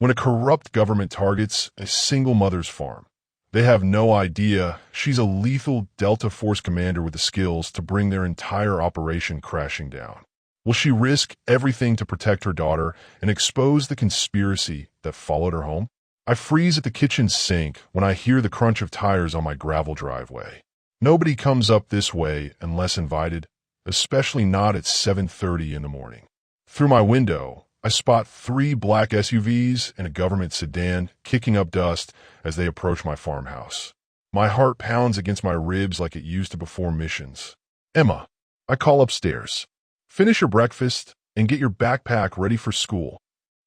when a corrupt government targets a single mother's farm. They have no idea she's a lethal Delta Force commander with the skills to bring their entire operation crashing down. Will she risk everything to protect her daughter and expose the conspiracy that followed her home? I freeze at the kitchen sink when I hear the crunch of tires on my gravel driveway. Nobody comes up this way unless invited, especially not at 7:30 in the morning. Through my window, I spot 3 black SUVs and a government sedan kicking up dust as they approach my farmhouse. My heart pounds against my ribs like it used to before missions. Emma, I call upstairs. Finish your breakfast and get your backpack ready for school.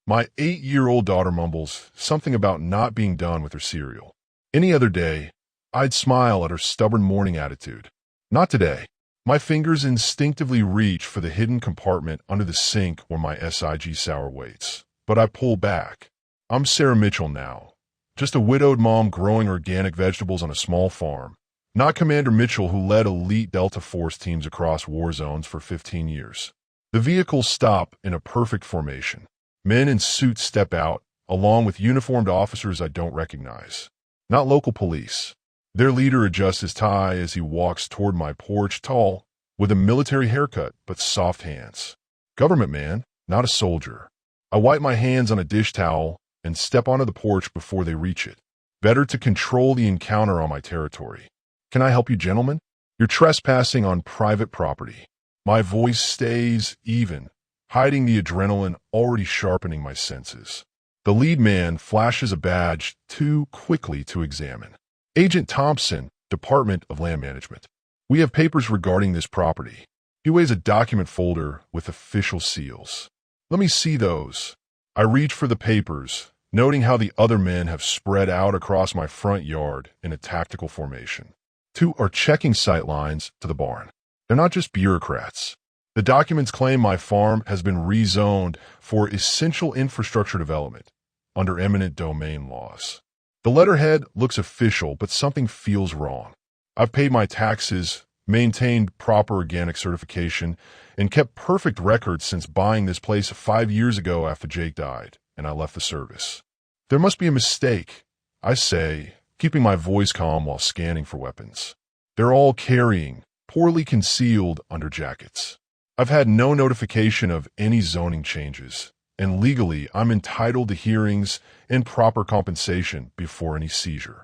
My 8-year-old daughter mumbles something about not being done with her cereal. Any other day, I'd smile at her stubborn morning attitude. Not today. My fingers instinctively reach for the hidden compartment under the sink where my SIG sour waits. But I pull back. I'm Sarah Mitchell now. Just a widowed mom growing organic vegetables on a small farm. Not Commander Mitchell who led elite Delta Force teams across war zones for 15 years. The vehicles stop in a perfect formation. Men in suits step out, along with uniformed officers I don't recognize. Not local police. Their leader adjusts his tie as he walks toward my porch, tall, with a military haircut but soft hands. Government man, not a soldier. I wipe my hands on a dish towel and step onto the porch before they reach it. Better to control the encounter on my territory. Can I help you, gentlemen? You're trespassing on private property. My voice stays even, hiding the adrenaline already sharpening my senses. The lead man flashes a badge too quickly to examine. Agent Thompson, Department of Land Management. We have papers regarding this property. He weighs a document folder with official seals. Let me see those. I reach for the papers, noting how the other men have spread out across my front yard in a tactical formation. 2 are checking sight lines to the barn. They're not just bureaucrats. The documents claim my farm has been rezoned for essential infrastructure development under eminent domain laws. The letterhead looks official, but something feels wrong. I've paid my taxes, maintained proper organic certification, and kept perfect records since buying this place 5 years ago after Jake died, and I left the service. There must be a mistake, I say, keeping my voice calm while scanning for weapons. They're all carrying, poorly concealed under jackets. I've had no notification of any zoning changes, and legally I'm entitled to hearings and proper compensation before any seizure.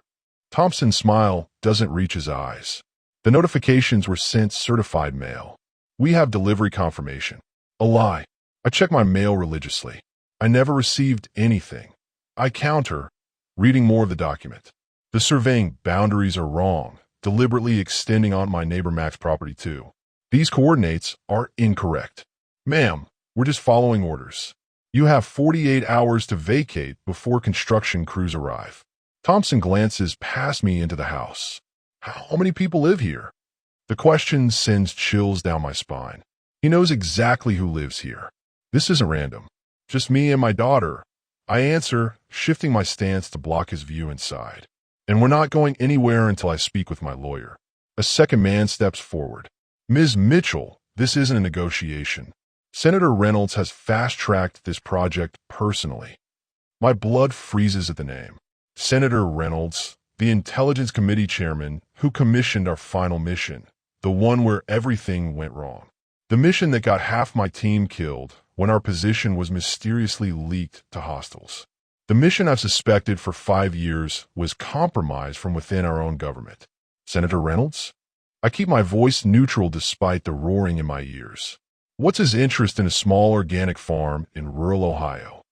Thompson's smile doesn't reach his eyes. The notifications were sent certified mail. We have delivery confirmation. A lie. I check my mail religiously. I never received anything. I counter, reading more of the document. The surveying boundaries are wrong, deliberately extending on my neighbor Mac's property too. These coordinates are incorrect. Ma'am, we're just following orders. You have 48 hours to vacate before construction crews arrive. Thompson glances past me into the house. How many people live here? The question sends chills down my spine. He knows exactly who lives here. This isn't random. Just me and my daughter. I answer, shifting my stance to block his view inside. And we're not going anywhere until I speak with my lawyer. A second man steps forward. Ms. Mitchell, this isn't a negotiation. Senator Reynolds has fast-tracked this project personally. My blood freezes at the name. Senator Reynolds, the Intelligence Committee chairman who commissioned our final mission, the one where everything went wrong. The mission that got half my team killed when our position was mysteriously leaked to hostiles. The mission I've suspected for 5 years was compromised from within our own government. Senator Reynolds? I keep my voice neutral despite the roaring in my ears. What's his interest in a small organic farm in rural Ohio?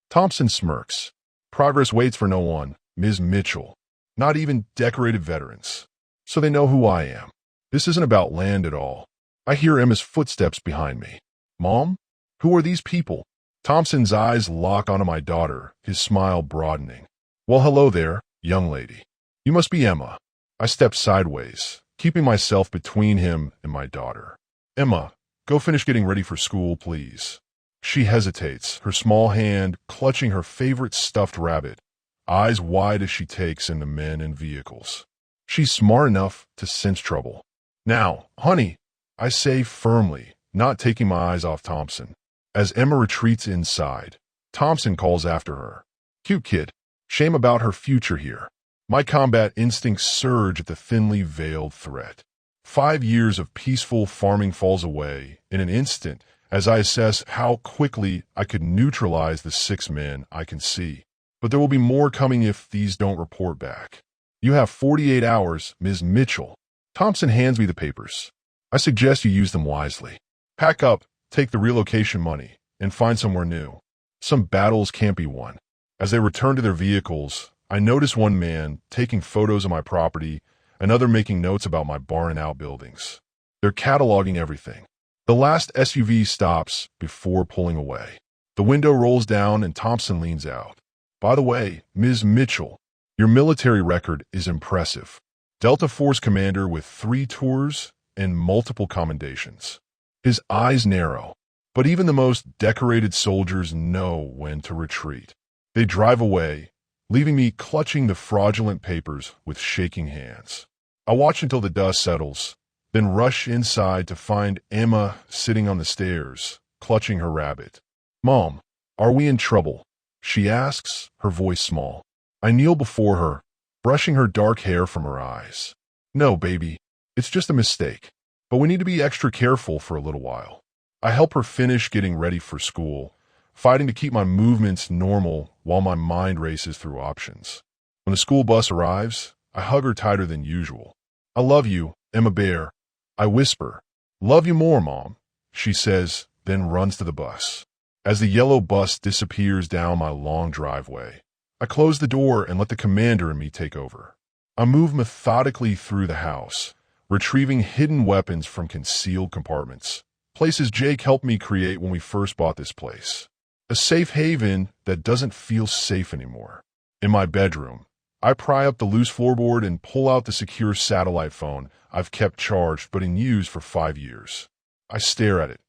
Thompson smirks. Progress waits for no one, Ms. Mitchell. Not even decorated veterans. So they know who I am. This isn't about land at all. I hear Emma's footsteps behind me. Mom? Who are these people? Thompson's eyes lock onto my daughter, his smile broadening. Well, hello there, young lady. You must be Emma. I step sideways, keeping myself between him and my daughter. Emma, go finish getting ready for school, please. She hesitates, her small hand clutching her favorite stuffed rabbit, eyes wide as she takes in the men and vehicles. She's smart enough to sense trouble. Now, honey, I say firmly, not taking my eyes off Thompson. As Emma retreats inside, Thompson calls after her. Cute kid. Shame about her future here. My combat instincts surge at the thinly veiled threat. 5 years of peaceful farming falls away in an instant as I assess how quickly I could neutralize the 6 men I can see. But there will be more coming if these don't report back. You have 48 hours, Ms. Mitchell. Thompson hands me the papers. I suggest you use them wisely. Pack up, take the relocation money, and find somewhere new. Some battles can't be won. As they return to their vehicles, I notice one man taking photos of my property, another making notes about my barn and outbuildings. They're cataloging everything. The last SUV stops before pulling away. The window rolls down and Thompson leans out. By the way, Ms. Mitchell, your military record is impressive. Delta Force commander with 3 tours and multiple commendations. His eyes narrow, but even the most decorated soldiers know when to retreat. They drive away, leaving me clutching the fraudulent papers with shaking hands. I watch until the dust settles, then rush inside to find Emma sitting on the stairs, clutching her rabbit. "Mom, are we in trouble?" she asks, her voice small. I kneel before her, brushing her dark hair from her eyes. "No, baby, it's just a mistake, but we need to be extra careful for a little while." I help her finish getting ready for school, fighting to keep my movements normal while my mind races through options. When the school bus arrives, I hug her tighter than usual. "I love you, Emma Bear," I whisper. "Love you more, Mom," she says, then runs to the bus. As the yellow bus disappears down my long driveway, I close the door and let the commander and me take over. I move methodically through the house, retrieving hidden weapons from concealed compartments, places Jake helped me create when we first bought this place. A safe haven that doesn't feel safe anymore. In my bedroom, I pry up the loose floorboard and pull out the secure satellite phone I've kept charged but in use for 5 years. I stare at it,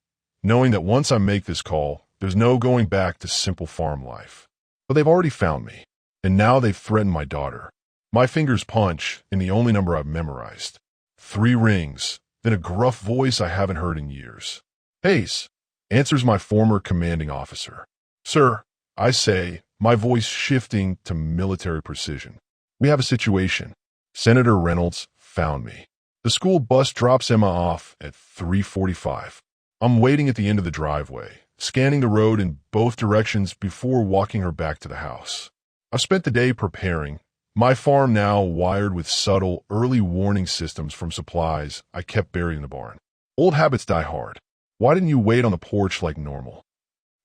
knowing that once I make this call, there's no going back to simple farm life. But they've already found me, and now they've threatened my daughter. My fingers punch in the only number I've memorized. 3 rings, then a gruff voice I haven't heard in years. "Hayes," answers my former commanding officer. "Sir," I say, my voice shifting to military precision. "We have a situation. Senator Reynolds found me." The school bus drops Emma off at 3:45. I'm waiting at the end of the driveway, scanning the road in both directions before walking her back to the house. I've spent the day preparing, my farm now wired with subtle, early warning systems from supplies I kept buried in the barn. Old habits die hard. "Why didn't you wait on the porch like normal?"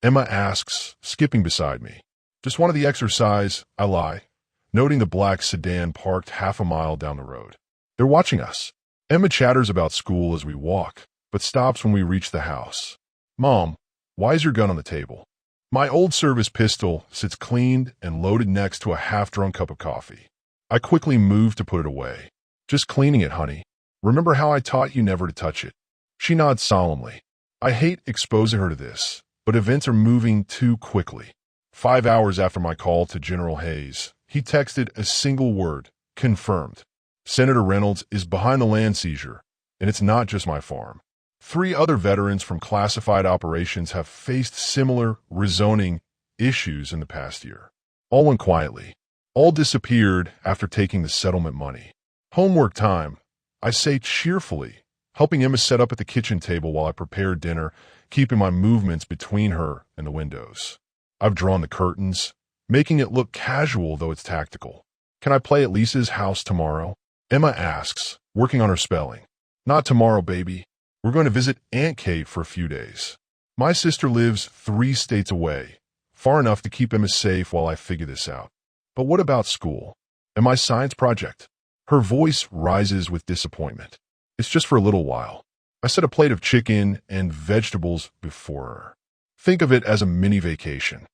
Emma asks, skipping beside me. "Just wanted the exercise," I lie, noting the black sedan parked half a mile down the road. "They're watching us." Emma chatters about school as we walk, but stops when we reach the house. "Mom, why is your gun on the table?" My old service pistol sits cleaned and loaded next to a half-drunk cup of coffee. I quickly move to put it away. "Just cleaning it, honey. Remember how I taught you never to touch it?" She nods solemnly. I hate exposing her to this, but events are moving too quickly. 5 hours after my call to General Hayes, he texted a single word: confirmed. Senator Reynolds is behind the land seizure, and it's not just my farm. 3 other veterans from classified operations have faced similar rezoning issues in the past year. All went quietly. All disappeared after taking the settlement money. "Homework time," I say cheerfully, helping Emma set up at the kitchen table while I prepare dinner, keeping my movements between her and the windows. I've drawn the curtains, making it look casual though it's tactical. "Can I play at Lisa's house tomorrow?" Emma asks, working on her spelling. "Not tomorrow, baby. We're going to visit Aunt Kate for a few days. My sister lives 3 states away, far enough to keep Emma safe while I figure this out." "But what about school? And my science project?" Her voice rises with disappointment. "It's just for a little while." I set a plate of chicken and vegetables before her. Think of it as a mini vacation.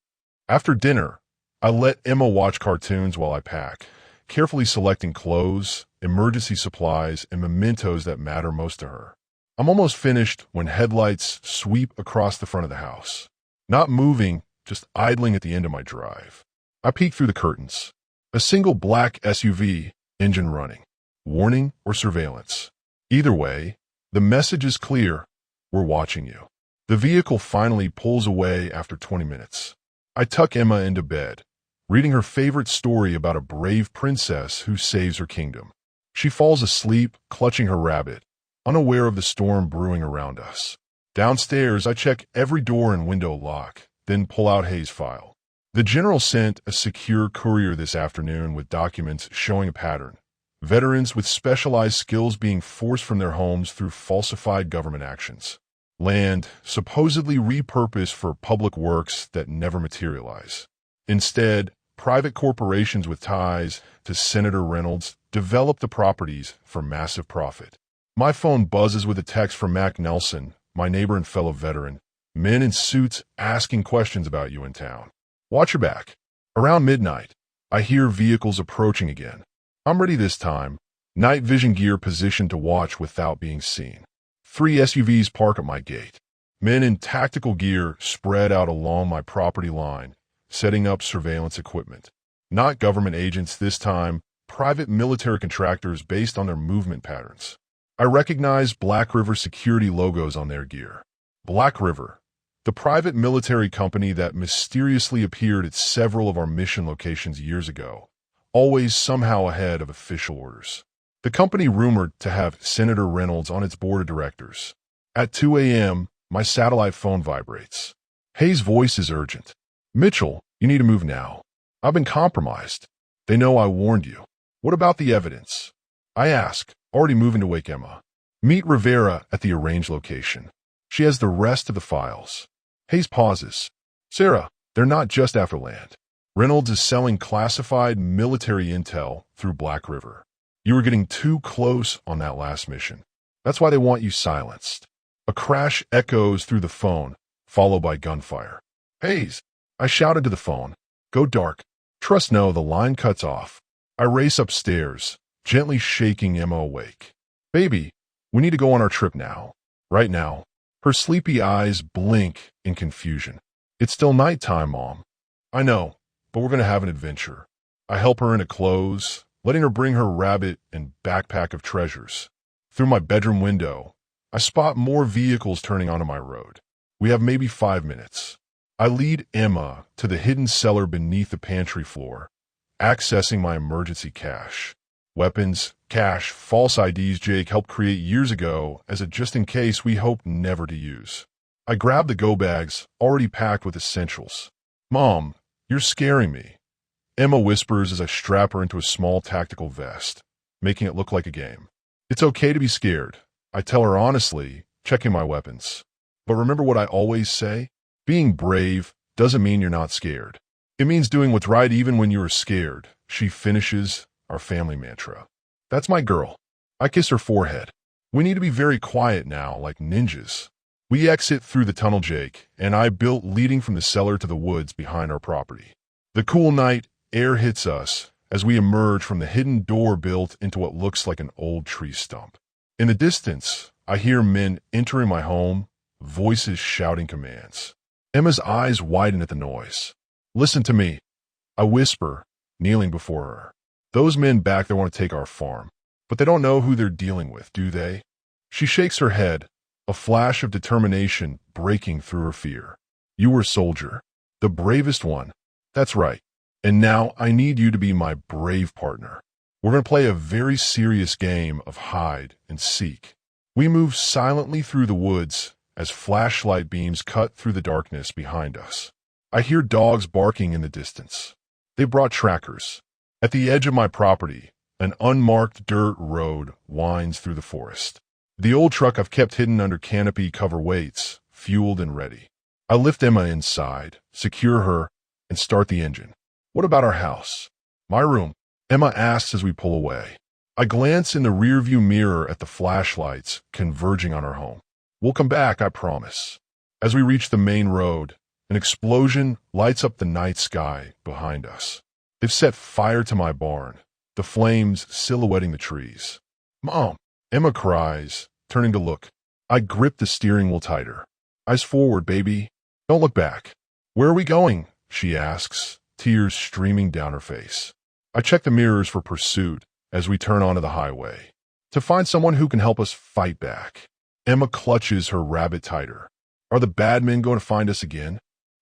After dinner, I let Emma watch cartoons while I pack, carefully selecting clothes, emergency supplies, and mementos that matter most to her. I'm almost finished when headlights sweep across the front of the house. Not moving, just idling at the end of my drive. I peek through the curtains. A single black SUV, engine running. Warning or surveillance. Either way, the message is clear: we're watching you. The vehicle finally pulls away after 20 minutes. I tuck Emma into bed, reading her favorite story about a brave princess who saves her kingdom. She falls asleep, clutching her rabbit, unaware of the storm brewing around us. Downstairs, I check every door and window lock, then pull out Hayes' file. The general sent a secure courier this afternoon with documents showing a pattern. Veterans with specialized skills being forced from their homes through falsified government actions. Land supposedly repurposed for public works that never materialize. Instead, private corporations with ties to Senator Reynolds develop the properties for massive profit. My phone buzzes with a text from Mac Nelson, my neighbor and fellow veteran. Men in suits asking questions about you in town. Watch your back. Around midnight, I hear vehicles approaching again. I'm ready this time. Night vision gear positioned to watch without being seen. 3 SUVs park at my gate. Men in tactical gear spread out along my property line, setting up surveillance equipment. Not government agents this time, private military contractors based on their movement patterns. I recognize Black River security logos on their gear. Black River, the private military company that mysteriously appeared at several of our mission locations years ago, always somehow ahead of official orders. The company rumored to have Senator Reynolds on its board of directors. At 2 a.m., my satellite phone vibrates. Hayes' voice is urgent. Mitchell, you need to move now. I've been compromised. They know I warned you. What about the evidence? I ask, already moving to wake Emma. Meet Rivera at the arranged location. She has the rest of the files. Hayes pauses. Sarah, they're not just after land. Reynolds is selling classified military intel through Black River. You were getting too close on that last mission. That's why they want you silenced. A crash echoes through the phone, followed by gunfire. Hayes, I shouted to the phone. Go dark. Trust no, the line cuts off. I race upstairs, gently shaking Emma awake. Baby, we need to go on our trip now. Right now. Her sleepy eyes blink in confusion. It's still nighttime, Mom. I know, but we're going to have an adventure. I help her into clothes, letting her bring her rabbit and backpack of treasures. Through my bedroom window, I spot more vehicles turning onto my road. We have maybe 5 minutes. I lead Emma to the hidden cellar beneath the pantry floor, accessing my emergency cache. Weapons, cash, false IDs Jake helped create years ago as a just-in-case we hoped never to use. I grab the go bags, already packed with essentials. Mom, you're scaring me. Emma whispers as I strap her into a small tactical vest, making it look like a game. It's okay to be scared, I tell her honestly, checking my weapons. But remember what I always say? Being brave doesn't mean you're not scared. It means doing what's right even when you are scared, she finishes, our family mantra. That's my girl. I kiss her forehead. We need to be very quiet now, like ninjas. We exit through the tunnel Jake and I built leading from the cellar to the woods behind our property. The cool night air hits us as we emerge from the hidden door built into what looks like an old tree stump. In the distance, I hear men entering my home, voices shouting commands. Emma's eyes widen at the noise. Listen to me, I whisper, kneeling before her. Those men back there want to take our farm, but they don't know who they're dealing with, do they? She shakes her head, a flash of determination breaking through her fear. You were a soldier, the bravest one. That's right. And now I need you to be my brave partner. We're going to play a very serious game of hide and seek. We move silently through the woods as flashlight beams cut through the darkness behind us. I hear dogs barking in the distance. They brought trackers. At the edge of my property, an unmarked dirt road winds through the forest. The old truck I've kept hidden under canopy cover waits, fueled and ready. I lift Emma inside, secure her, and start the engine. What about our house? My room, Emma asks as we pull away. I glance in the rearview mirror at the flashlights converging on our home. We'll come back, I promise. As we reach the main road, an explosion lights up the night sky behind us. They've set fire to my barn, the flames silhouetting the trees. Mom, Emma cries, turning to look. I grip the steering wheel tighter. Eyes forward, baby. Don't look back. Where are we going? She asks, tears streaming down her face. I check the mirrors for pursuit as we turn onto the highway. To find someone who can help us fight back. Emma clutches her rabbit tighter. Are the bad men going to find us again?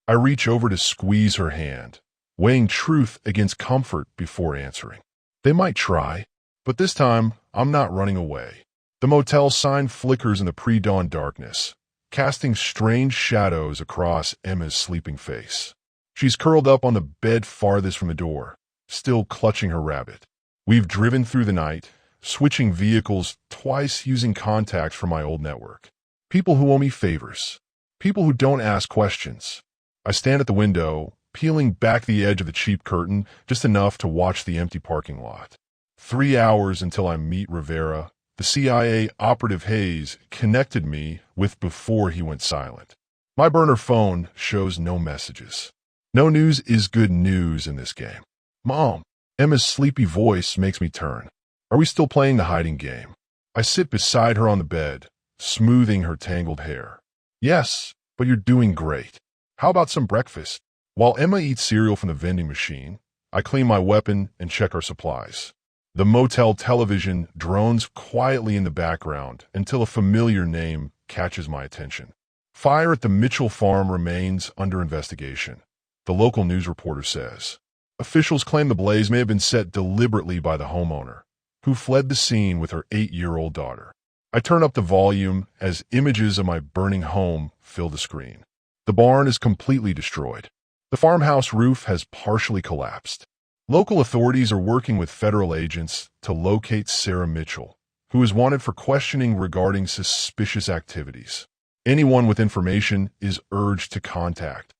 I reach over to squeeze her hand, weighing truth against comfort before answering. They might try, but this time I'm not running away. The motel sign flickers in the pre-dawn darkness, casting strange shadows across Emma's sleeping face. She's curled up on the bed farthest from the door, still clutching her rabbit. We've driven through the night, switching vehicles twice using contacts from my old network. People who owe me favors. People who don't ask questions. I stand at the window, peeling back the edge of the cheap curtain just enough to watch the empty parking lot. 3 hours until I meet Rivera, the CIA operative Hayes connected me with before he went silent. My burner phone shows no messages. No news is good news in this game. Mom, Emma's sleepy voice makes me turn. Are we still playing the hiding game? I sit beside her on the bed, smoothing her tangled hair. Yes, but you're doing great. How about some breakfast? While Emma eats cereal from the vending machine, I clean my weapon and check our supplies. The motel television drones quietly in the background until a familiar name catches my attention. Fire at the Mitchell farm remains under investigation, the local news reporter says. Officials claim the blaze may have been set deliberately by the homeowner, who fled the scene with her 8-year-old daughter. I turn up the volume as images of my burning home fill the screen. The barn is completely destroyed. The farmhouse roof has partially collapsed. Local authorities are working with federal agents to locate Sarah Mitchell, who is wanted for questioning regarding suspicious activities. Anyone with information is urged to contact.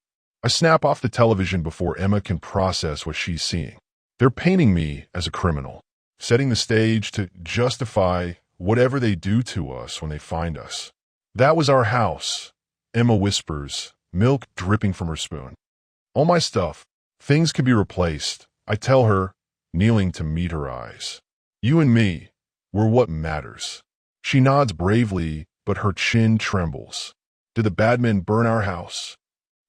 I snap off the television before Emma can process what she's seeing. They're painting me as a criminal, setting the stage to justify whatever they do to us when they find us. That was our house, Emma whispers, milk dripping from her spoon. All my stuff, things can be replaced, I tell her, kneeling to meet her eyes. You and me, we're what matters. She nods bravely, but her chin trembles. Did the bad men burn our house?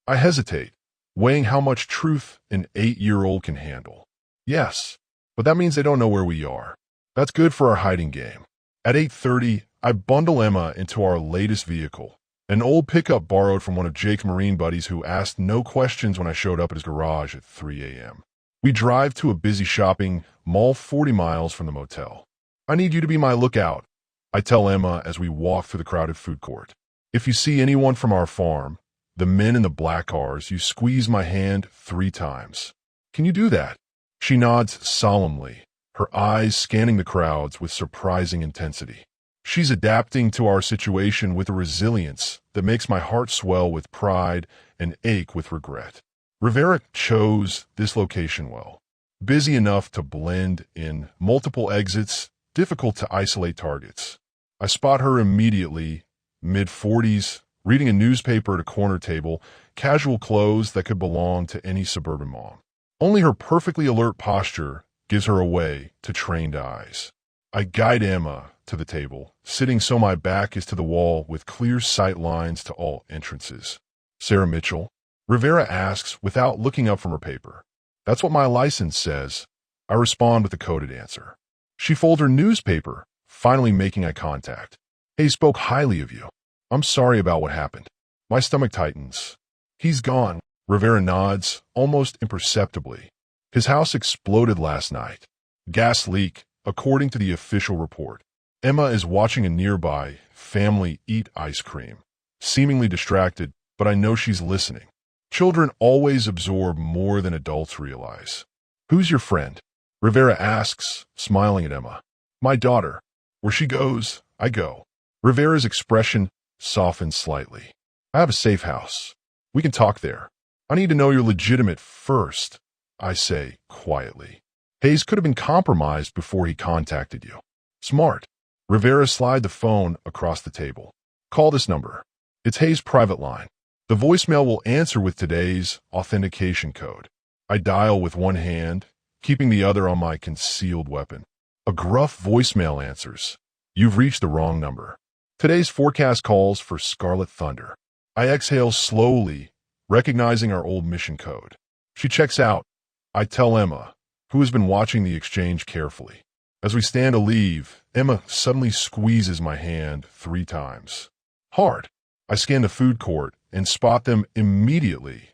I hesitate, weighing how much truth an 8-year-old can handle. Yes, but that means they don't know where we are. That's good for our hiding game. At 8:30, I bundle Emma into our latest vehicle, an old pickup borrowed from one of Jake's Marine buddies who asked no questions when I showed up at his garage at 3 a.m. We drive to a busy shopping mall 40 miles from the motel. I need you to be my lookout, I tell Emma as we walk through the crowded food court. If you see anyone from our farm, the men in the black cars, you squeeze my hand 3 times. Can you do that? She nods solemnly, her eyes scanning the crowds with surprising intensity. She's adapting to our situation with a resilience that makes my heart swell with pride and ache with regret. Rivera chose this location well. Busy enough to blend in, multiple exits, difficult to isolate targets. I spot her immediately, mid-40s, reading a newspaper at a corner table, casual clothes that could belong to any suburban mom. Only her perfectly alert posture gives her away to trained eyes. I guide Emma to the table, sitting so my back is to the wall with clear sight lines to all entrances. Sarah Mitchell? Rivera asks without looking up from her paper. That's what my license says. I respond with a coded answer. She folds her newspaper, finally making eye contact. Hayes spoke highly of you. I'm sorry about what happened. My stomach tightens. He's gone. Rivera nods, almost imperceptibly. His house exploded last night. Gas leak, according to the official report. Emma is watching a nearby family eat ice cream. Seemingly distracted, but I know she's listening. Children always absorb more than adults realize. Who's your friend? Rivera asks, smiling at Emma. My daughter. Where she goes, I go. Rivera's expression softens slightly. I have a safe house. We can talk there. I need to know you're legitimate first, I say quietly. Hayes could have been compromised before he contacted you. Smart. Rivera slid the phone across the table. Call this number. It's Hayes' private line. The voicemail will answer with today's authentication code. I dial with one hand, keeping the other on my concealed weapon. A gruff voicemail answers. You've reached the wrong number. Today's forecast calls for Scarlet Thunder. I exhale slowly, recognizing our old mission code. She checks out. I tell Emma, who has been watching the exchange carefully. As we stand to leave, Emma suddenly squeezes my hand 3 times. Hard. I scan the food court and spot them immediately.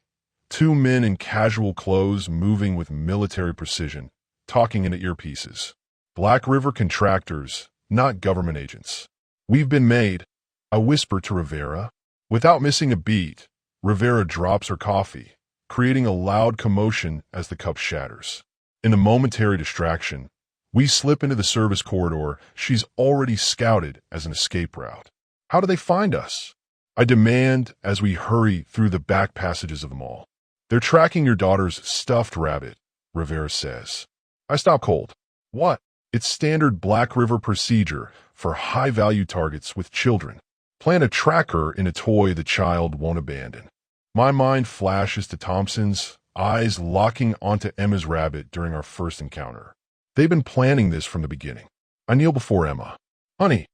Two men in casual clothes moving with military precision, talking into earpieces. Black River contractors, not government agents. We've been made, I whisper to Rivera. Without missing a beat, Rivera drops her coffee, creating a loud commotion as the cup shatters. In a momentary distraction, we slip into the service corridor she's already scouted as an escape route. How do they find us? I demand as we hurry through the back passages of the mall. They're tracking your daughter's stuffed rabbit, Rivera says. I stop cold. What? It's standard Black River procedure for high-value targets with children. Plant a tracker in a toy the child won't abandon. My mind flashes to Thompson's, eyes locking onto Emma's rabbit during our first encounter. They've been planning this from the beginning. I kneel before Emma. Honey,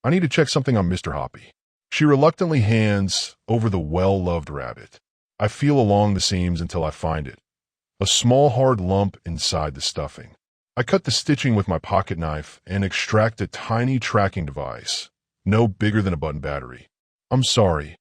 I need to check something on Mr. Hoppy. She reluctantly hands over the well-loved rabbit. I feel along the seams until I find it. A small hard lump inside the stuffing. I cut the stitching with my pocket knife and extract a tiny tracking device, no bigger than a button battery. I'm sorry,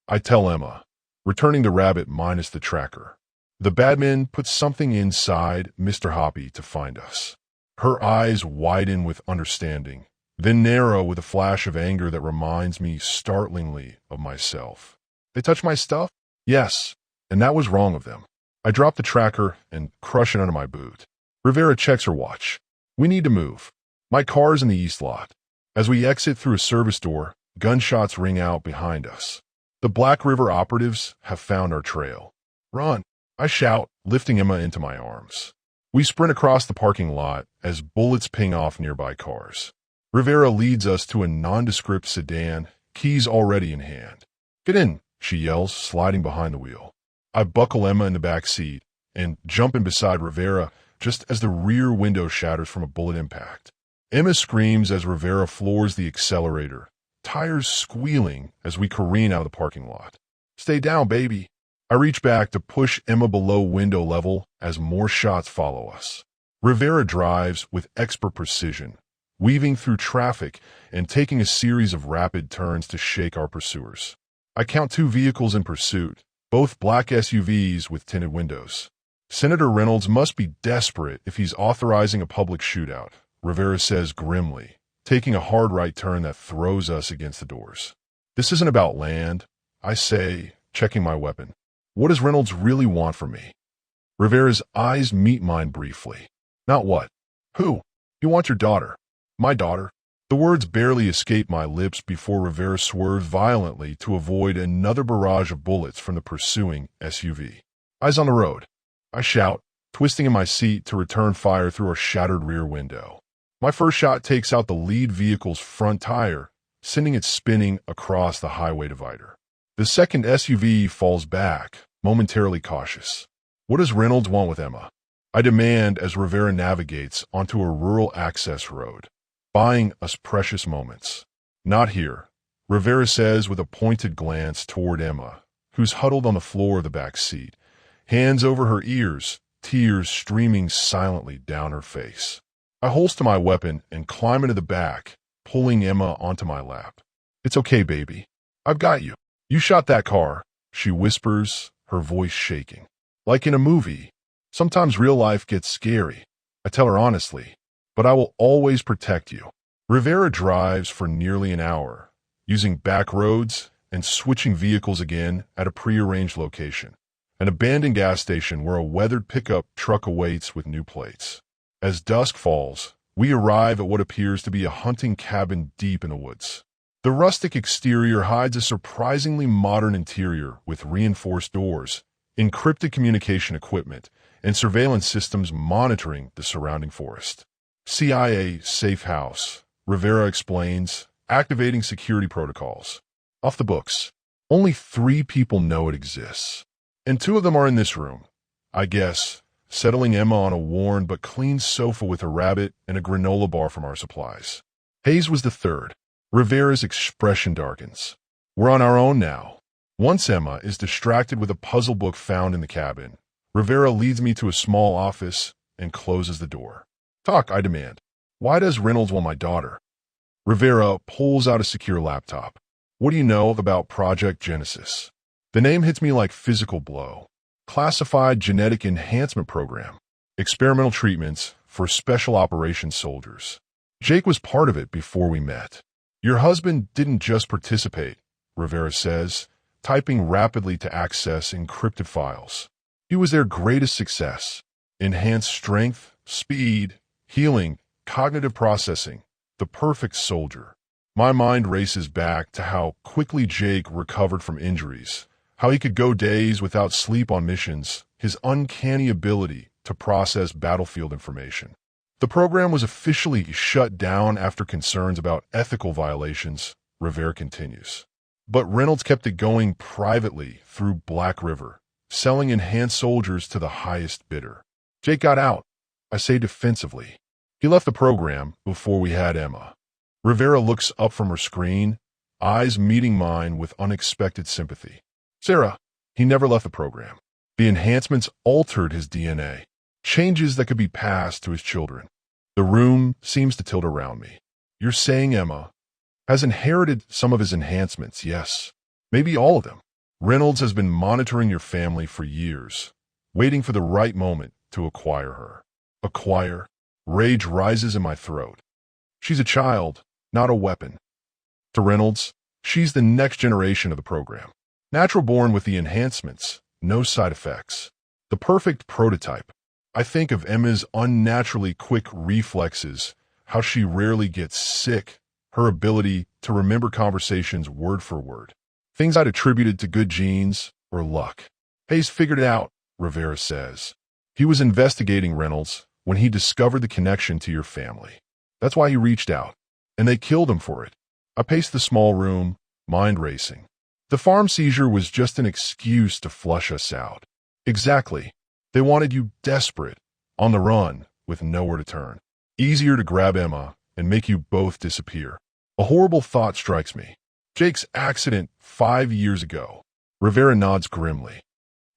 I tell Emma, returning the rabbit minus the tracker. The badman puts something inside Mr. Hoppy to find us. Her eyes widen with understanding, then narrow with a flash of anger that reminds me startlingly of myself. They touched my stuff? Yes, and that was wrong of them. I drop the tracker and crush it under my boot. Rivera checks her watch. We need to move. My car's in the east lot. As we exit through a service door, gunshots ring out behind us. The Black River operatives have found our trail. Run, I shout, lifting Emma into my arms. We sprint across the parking lot as bullets ping off nearby cars. Rivera leads us to a nondescript sedan, keys already in hand. Get in, she yells, sliding behind the wheel. I buckle Emma in the back seat and jump in beside Rivera just as the rear window shatters from a bullet impact. Emma screams as Rivera floors the accelerator, tires squealing as we careen out of the parking lot. Stay down, baby. I reach back to push Emma below window level as more shots follow us. Rivera drives with expert precision, weaving through traffic and taking a series of rapid turns to shake our pursuers. I count 2 vehicles in pursuit, both black SUVs with tinted windows. Senator Reynolds must be desperate if he's authorizing a public shootout, Rivera says grimly, taking a hard right turn that throws us against the doors. This isn't about land, I say, checking my weapon. What does Reynolds really want from me? Rivera's eyes meet mine briefly. Not what? Who? You want your daughter. My daughter. The words barely escape my lips before Rivera swerves violently to avoid another barrage of bullets from the pursuing SUV. Eyes on the road. I shout, twisting in my seat to return fire through our shattered rear window. My first shot takes out the lead vehicle's front tire, sending it spinning across the highway divider. The second SUV falls back, momentarily cautious. What does Reynolds want with Emma? I demand as Rivera navigates onto a rural access road, buying us precious moments. Not here, Rivera says with a pointed glance toward Emma, who's huddled on the floor of the back seat, hands over her ears, tears streaming silently down her face. I holster my weapon and climb into the back, pulling Emma onto my lap. It's okay, baby. I've got you. You shot that car, she whispers, her voice shaking. Like in a movie. Sometimes real life gets scary, I tell her honestly, but I will always protect you. Rivera drives for nearly an hour, using back roads and switching vehicles again at a prearranged location, an abandoned gas station where a weathered pickup truck awaits with new plates. As dusk falls, we arrive at what appears to be a hunting cabin deep in the woods. The rustic exterior hides a surprisingly modern interior with reinforced doors, encrypted communication equipment, and surveillance systems monitoring the surrounding forest. CIA safe house, Rivera explains, activating security protocols. Off the books. Only 3 people know it exists. And 2 of them are in this room, I guess, settling Emma on a worn but clean sofa with a rabbit and a granola bar from our supplies. Hayes was the 3rd. Rivera's expression darkens. We're on our own now. Once Emma is distracted with a puzzle book found in the cabin, Rivera leads me to a small office and closes the door. Talk, I demand. Why does Reynolds want my daughter? Rivera pulls out a secure laptop. What do you know about Project Genesis? The name hits me like physical blow. Classified Genetic Enhancement Program. Experimental treatments for special operations soldiers. Jake was part of it before we met. Your husband didn't just participate, Rivera says, typing rapidly to access encrypted files. He was their greatest success. Enhanced strength, speed, healing, cognitive processing. The perfect soldier. My mind races back to how quickly Jake recovered from injuries, how he could go days without sleep on missions, his uncanny ability to process battlefield information. The program was officially shut down after concerns about ethical violations, Rivera continues. But Reynolds kept it going privately through Black River, selling enhanced soldiers to the highest bidder. Jake got out, I say defensively. He left the program before we had Emma. Rivera looks up from her screen, eyes meeting mine with unexpected sympathy. Sarah, he never left the program. The enhancements altered his DNA, changes that could be passed to his children. The room seems to tilt around me. You're saying Emma has inherited some of his enhancements, yes. Maybe all of them. Reynolds has been monitoring your family for years, waiting for the right moment to acquire her. Acquire? Rage rises in my throat. She's a child, not a weapon. To Reynolds, she's the next generation of the program. Natural born with the enhancements, no side effects. The perfect prototype. I think of Emma's unnaturally quick reflexes, how she rarely gets sick, her ability to remember conversations word for word. Things I'd attributed to good genes or luck. Hayes figured it out, Rivera says. He was investigating Reynolds when he discovered the connection to your family. That's why he reached out, and they killed him for it. I paced the small room, mind racing. The farm seizure was just an excuse to flush us out. Exactly. They wanted you desperate, on the run, with nowhere to turn. Easier to grab Emma and make you both disappear. A horrible thought strikes me. Jake's accident 5 years ago. Rivera nods grimly.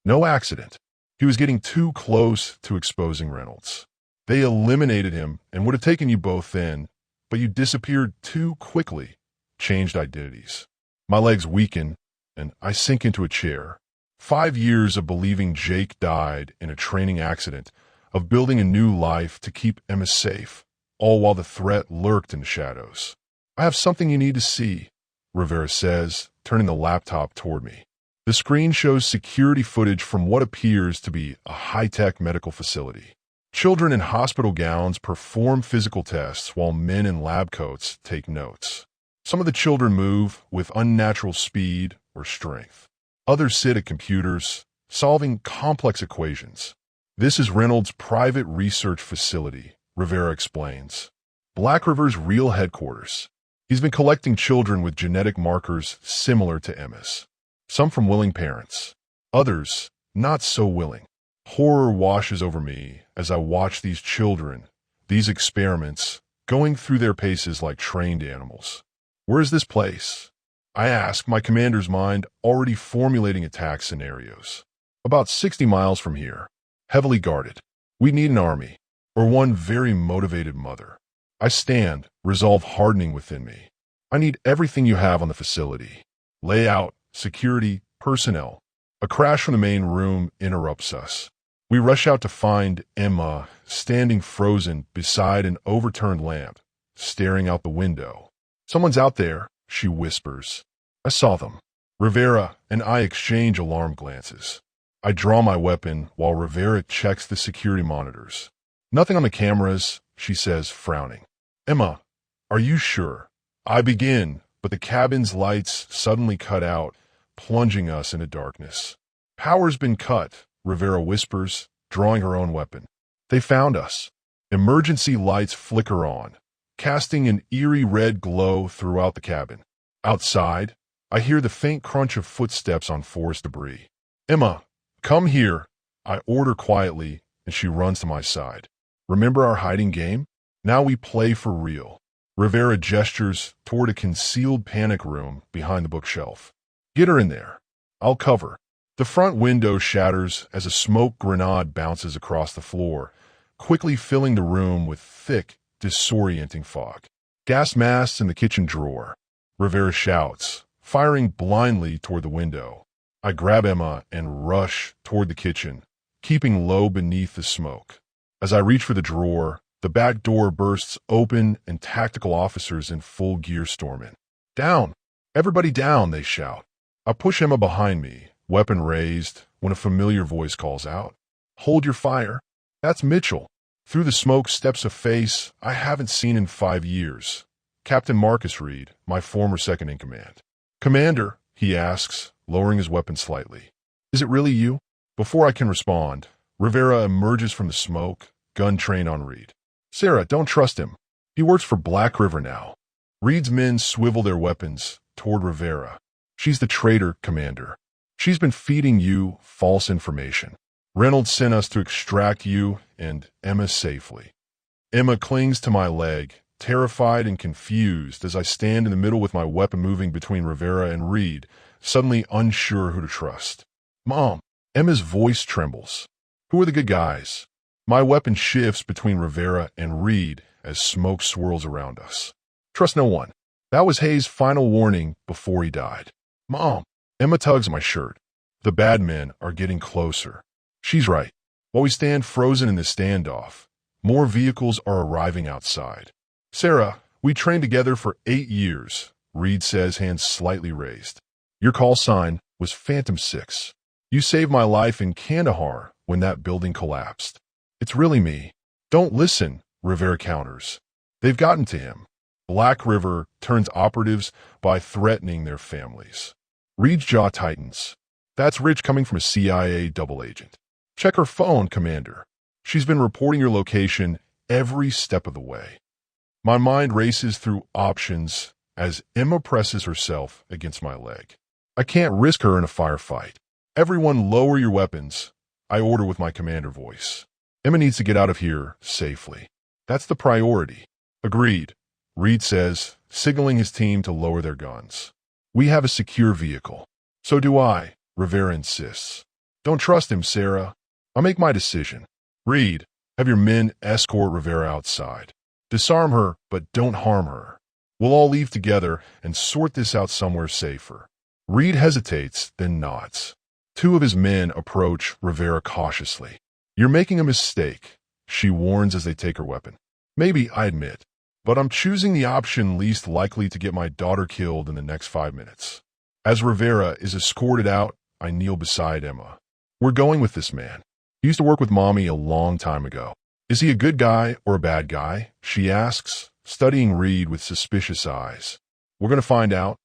No accident. He was getting too close to exposing Reynolds. They eliminated him and would have taken you both in, but you disappeared too quickly, changed identities. My legs weaken, and I sink into a chair. 5 years of believing Jake died in a training accident, of building a new life to keep Emma safe, all while the threat lurked in the shadows. I have something you need to see, Rivera says, turning the laptop toward me. The screen shows security footage from what appears to be a high-tech medical facility. Children in hospital gowns perform physical tests while men in lab coats take notes. Some of the children move with unnatural speed or strength. Others sit at computers, solving complex equations. This is Reynolds' private research facility, Rivera explains. Black River's real headquarters. He's been collecting children with genetic markers similar to Emma's. Some from willing parents, others not so willing. Horror washes over me as I watch these children, these experiments, going through their paces like trained animals. Where is this place? I ask, my commander's mind already formulating attack scenarios. About 60 miles from here, heavily guarded. We need an army, or one very motivated mother. I stand, resolve hardening within me. I need everything you have on the facility. Layout, security, personnel. A crash from the main room interrupts us. We rush out to find Emma standing frozen beside an overturned lamp, staring out the window. Someone's out there, she whispers. I saw them. Rivera and I exchange alarm glances. I draw my weapon while Rivera checks the security monitors. Nothing on the cameras, she says, frowning. Emma, are you sure? I begin, but the cabin's lights suddenly cut out, plunging us into darkness. Power's been cut, Rivera whispers, drawing her own weapon. They found us. Emergency lights flicker on, casting an eerie red glow throughout the cabin. Outside, I hear the faint crunch of footsteps on forest debris. Emma, come here, I order quietly, and she runs to my side. Remember our hiding game? Now we play for real. Rivera gestures toward a concealed panic room behind the bookshelf. Get her in there. I'll cover. The front window shatters as a smoke grenade bounces across the floor, quickly filling the room with thick, disorienting fog. Gas masks in the kitchen drawer. Rivera shouts, firing blindly toward the window. I grab Emma and rush toward the kitchen, keeping low beneath the smoke. As I reach for the drawer, the back door bursts open and tactical officers in full gear storm in. Down! Everybody down, they shout. I push Emma behind me, weapon raised, when a familiar voice calls out. Hold your fire. That's Mitchell. Through the smoke steps a face I haven't seen in 5 years. Captain Marcus Reed, my former second-in-command. Commander, he asks, lowering his weapon slightly. Is it really you? Before I can respond, Rivera emerges from the smoke, gun trained on Reed. Sarah, don't trust him. He works for Black River now. Reed's men swivel their weapons toward Rivera. She's the traitor, Commander. She's been feeding you false information. Reynolds sent us to extract you and Emma safely. Emma clings to my leg, terrified and confused as I stand in the middle with my weapon moving between Rivera and Reed, suddenly unsure who to trust. Mom, Emma's voice trembles. Who are the good guys? My weapon shifts between Rivera and Reed as smoke swirls around us. Trust no one. That was Hayes' final warning before he died. Mom, Emma tugs my shirt. The bad men are getting closer. She's right. While we stand frozen in this standoff, more vehicles are arriving outside. Sarah, we trained together for 8 years, Reed says, hands slightly raised. Your call sign was Phantom 6. You saved my life in Kandahar when that building collapsed. It's really me. Don't listen, Rivera counters. They've gotten to him. Black River turns operatives by threatening their families. Reed's jaw tightens. That's Rich coming from a CIA double agent. Check her phone, Commander. She's been reporting your location every step of the way. My mind races through options as Emma presses herself against my leg. I can't risk her in a firefight. Everyone lower your weapons, I order with my commander voice. Emma needs to get out of here safely. That's the priority. Agreed, Reed says, signaling his team to lower their guns. We have a secure vehicle. So do I, Rivera insists. Don't trust him, Sarah. I'll make my decision. Reed, have your men escort Rivera outside. Disarm her, but don't harm her. We'll all leave together and sort this out somewhere safer. Reed hesitates, then nods. 2 of his men approach Rivera cautiously. You're making a mistake, she warns as they take her weapon. Maybe, I admit, but I'm choosing the option least likely to get my daughter killed in the next 5 minutes. As Rivera is escorted out, I kneel beside Emma. We're going with this man. He used to work with Mommy a long time ago. Is he a good guy or a bad guy? She asks, studying Reed with suspicious eyes. We're going to find out,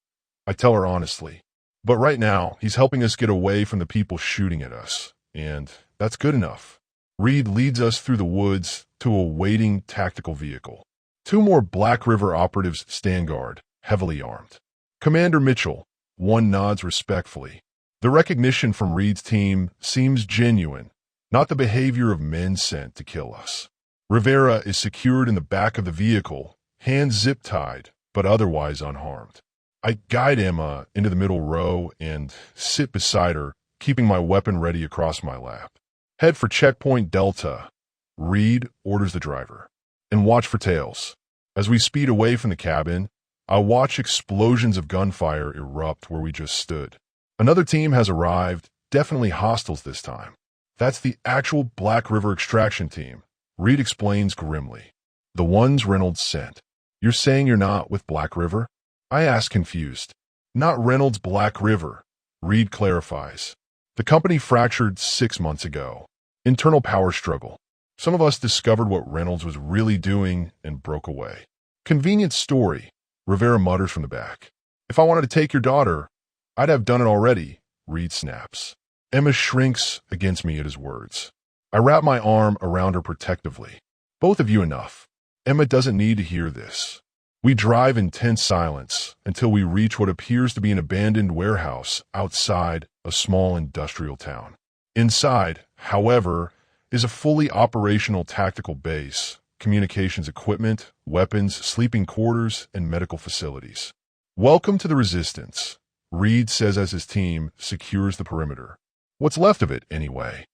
I tell her honestly. But right now, he's helping us get away from the people shooting at us, and that's good enough. Reed leads us through the woods to a waiting tactical vehicle. 2 more Black River operatives stand guard, heavily armed. Commander Mitchell, one nods respectfully. The recognition from Reed's team seems genuine, not the behavior of men sent to kill us. Rivera is secured in the back of the vehicle, hands zip-tied, but otherwise unharmed. I guide Emma into the middle row and sit beside her, keeping my weapon ready across my lap. Head for checkpoint Delta, Reed orders the driver, and watch for tails. As we speed away from the cabin, I watch explosions of gunfire erupt where we just stood. Another team has arrived, definitely hostiles this time. That's the actual Black River extraction team, Reed explains grimly. The ones Reynolds sent. You're saying you're not with Black River? I ask confused. Not Reynolds Black River, Reed clarifies. The company fractured 6 months ago. Internal power struggle. Some of us discovered what Reynolds was really doing and broke away. Convenient story, Rivera mutters from the back. If I wanted to take your daughter, I'd have done it already, Reed snaps. Emma shrinks against me at his words. I wrap my arm around her protectively. Both of you enough. Emma doesn't need to hear this. We drive in tense silence until we reach what appears to be an abandoned warehouse outside a small industrial town. Inside, however, is a fully operational tactical base, communications equipment, weapons, sleeping quarters, and medical facilities. Welcome to the Resistance, Reed says as his team secures the perimeter. What's left of it, anyway?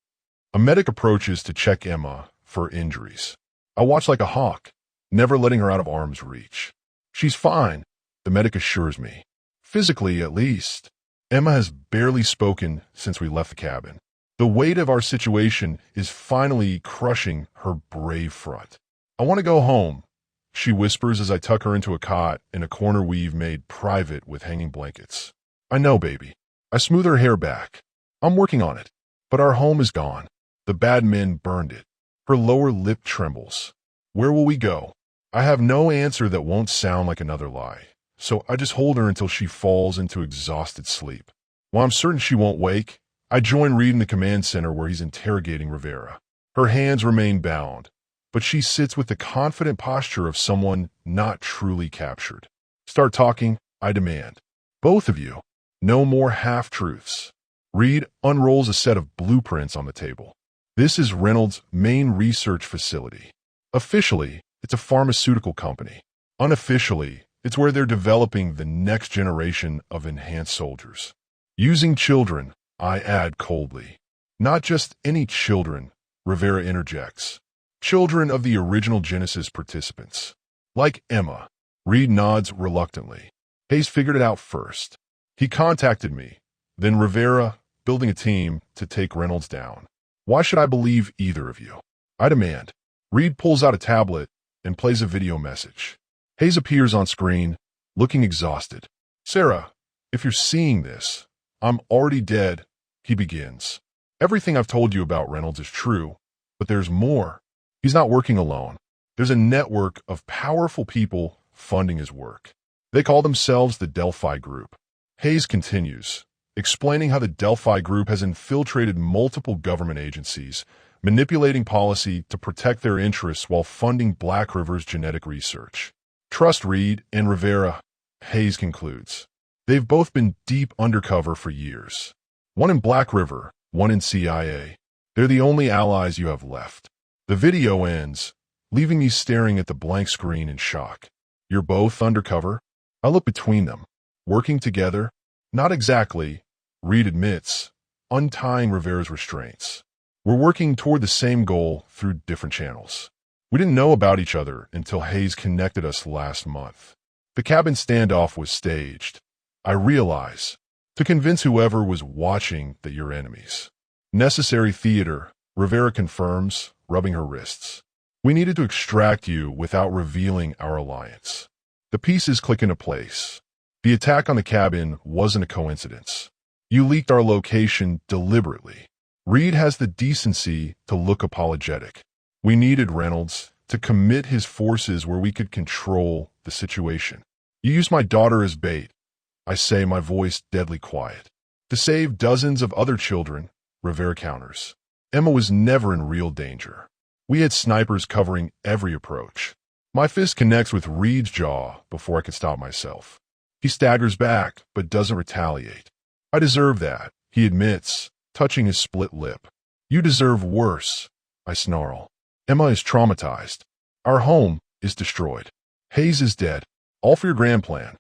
A medic approaches to check Emma for injuries. I watch like a hawk, never letting her out of arm's reach. She's fine, the medic assures me. Physically, at least. Emma has barely spoken since we left the cabin. The weight of our situation is finally crushing her brave front. I want to go home, she whispers as I tuck her into a cot in a corner we've made private with hanging blankets. I know, baby. I smooth her hair back. I'm working on it. But our home is gone. The bad men burned it. Her lower lip trembles. Where will we go? I have no answer that won't sound like another lie, so I just hold her until she falls into exhausted sleep. While I'm certain she won't wake, I join Reed in the command center where he's interrogating Rivera. Her hands remain bound, but she sits with the confident posture of someone not truly captured. Start talking, I demand. Both of you. No more half-truths. Reed unrolls a set of blueprints on the table. This is Reynolds' main research facility. Officially, it's a pharmaceutical company. Unofficially, it's where they're developing the next generation of enhanced soldiers. Using children, I add coldly. Not just any children, Rivera interjects. Children of the original Genesis participants. Like Emma. Reed nods reluctantly. Hayes figured it out first. He contacted me, then Rivera, building a team to take Reynolds down. Why should I believe either of you? I demand. Reed pulls out a tablet and plays a video message. Hayes appears on screen, looking exhausted. Sarah, if you're seeing this, I'm already dead, he begins. Everything I've told you about Reynolds is true, but there's more. He's not working alone. There's a network of powerful people funding his work. They call themselves the Delphi Group. Hayes continues, explaining how the Delphi Group has infiltrated multiple government agencies, manipulating policy to protect their interests while funding Black River's genetic research. Trust Reed and Rivera, Hayes concludes. They've both been deep undercover for years. One in Black River, one in CIA. They're the only allies you have left. The video ends, leaving me staring at the blank screen in shock. You're both undercover? I look between them. Working together? Not exactly, Reed admits, untying Rivera's restraints. We're working toward the same goal through different channels. We didn't know about each other until Hayes connected us last month. The cabin standoff was staged. I realize, to convince whoever was watching that you're enemies. Necessary theater, Rivera confirms, rubbing her wrists. We needed to extract you without revealing our alliance. The pieces click into place. The attack on the cabin wasn't a coincidence. You leaked our location deliberately. Reed has the decency to look apologetic. We needed Reynolds to commit his forces where we could control the situation. You used my daughter as bait, I say, my voice deadly quiet. To save dozens of other children, Rivera counters. Emma was never in real danger. We had snipers covering every approach. My fist connects with Reed's jaw before I can stop myself. He staggers back, but doesn't retaliate. I deserve that, he admits, touching his split lip. You deserve worse, I snarl. Emma is traumatized. Our home is destroyed. Hayes is dead. All for your grand plan.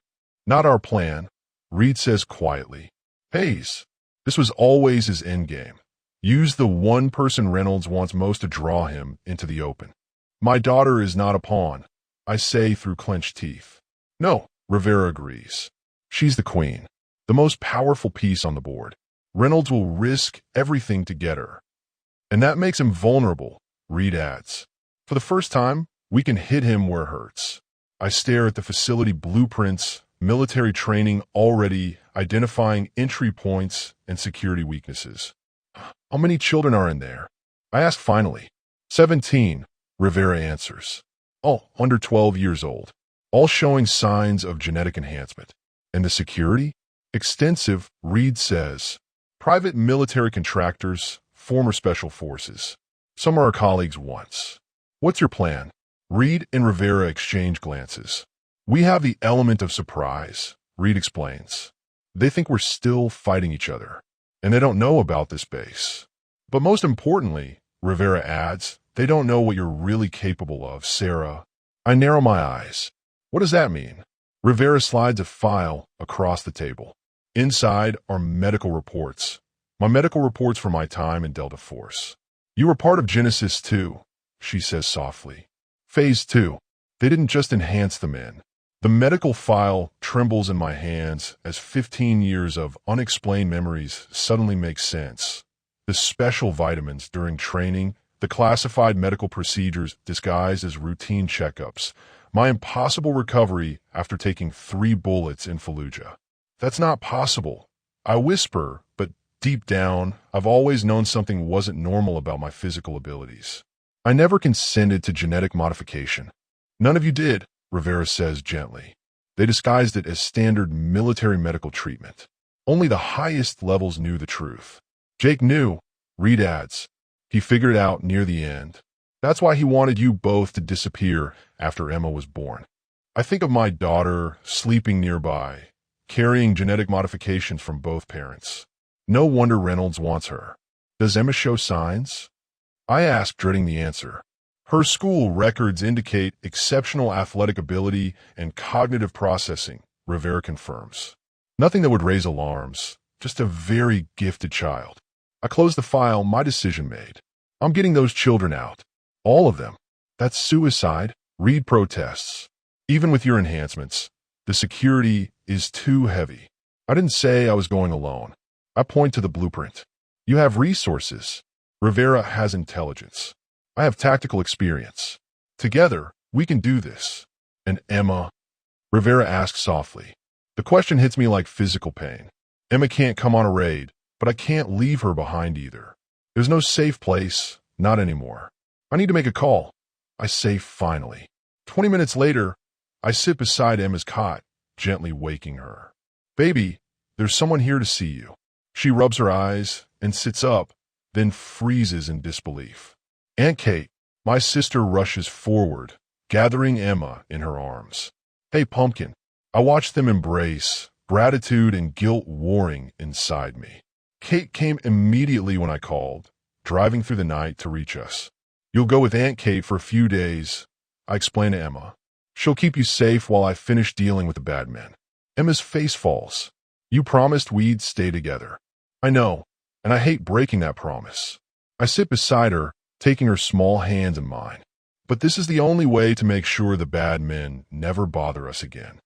Not our plan, Reed says quietly. Hayes, this was always his endgame. Use the one person Reynolds wants most to draw him into the open. My daughter is not a pawn, I say through clenched teeth. No, Rivera agrees. She's the queen, the most powerful piece on the board. Reynolds will risk everything to get her. And that makes him vulnerable, Reed adds. For the first time, we can hit him where it hurts. I stare at the facility blueprints, military training already identifying entry points and security weaknesses. How many children are in there? I ask finally. 17, Rivera answers. All under 12 years old, all showing signs of genetic enhancement. And the security? Extensive, Reed says. Private military contractors, former special forces. Some are our colleagues once. What's your plan? Reed and Rivera exchange glances. We have the element of surprise, Reed explains. They think we're still fighting each other, and they don't know about this base. But most importantly, Rivera adds, they don't know what you're really capable of, Sarah. I narrow my eyes. What does that mean? Rivera slides a file across the table. Inside are medical reports. My medical reports for my time in Delta Force. You were part of Genesis 2, she says softly. Phase 2. They didn't just enhance the men. The medical file trembles in my hands as 15 years of unexplained memories suddenly make sense. The special vitamins during training, the classified medical procedures disguised as routine checkups, my impossible recovery after taking 3 bullets in Fallujah. That's not possible. I whisper, but deep down, I've always known something wasn't normal about my physical abilities. I never consented to genetic modification. None of you did, Rivera says gently. They disguised it as standard military medical treatment. Only the highest levels knew the truth. Jake knew, Reed adds. He figured it out near the end. That's why he wanted you both to disappear after Emma was born. I think of my daughter sleeping nearby, carrying genetic modifications from both parents. No wonder Reynolds wants her. Does Emma show signs? I ask, dreading the answer. Her school records indicate exceptional athletic ability and cognitive processing, Rivera confirms. Nothing that would raise alarms, just a very gifted child. I close the file, my decision made. I'm getting those children out. All of them. That's suicide, Reed protests. Even with your enhancements, the security is too heavy. I didn't say I was going alone. I point to the blueprint. You have resources. Rivera has intelligence. I have tactical experience. Together, we can do this. And Emma? Rivera asks softly. The question hits me like physical pain. Emma can't come on a raid, but I can't leave her behind either. There's no safe place, not anymore. I need to make a call. I say finally. 20 minutes later, I sit beside Emma's cot, gently waking her. Baby, there's someone here to see you. She rubs her eyes and sits up, then freezes in disbelief. Aunt Kate, my sister, rushes forward, gathering Emma in her arms. Hey, Pumpkin. I watch them embrace, gratitude and guilt warring inside me. Kate came immediately when I called, driving through the night to reach us. You'll go with Aunt Kate for a few days, I explain to Emma. She'll keep you safe while I finish dealing with the bad men. Emma's face falls. You promised we'd stay together. I know, and I hate breaking that promise. I sit beside her, taking her small hands in mine. But this is the only way to make sure the bad men never bother us again.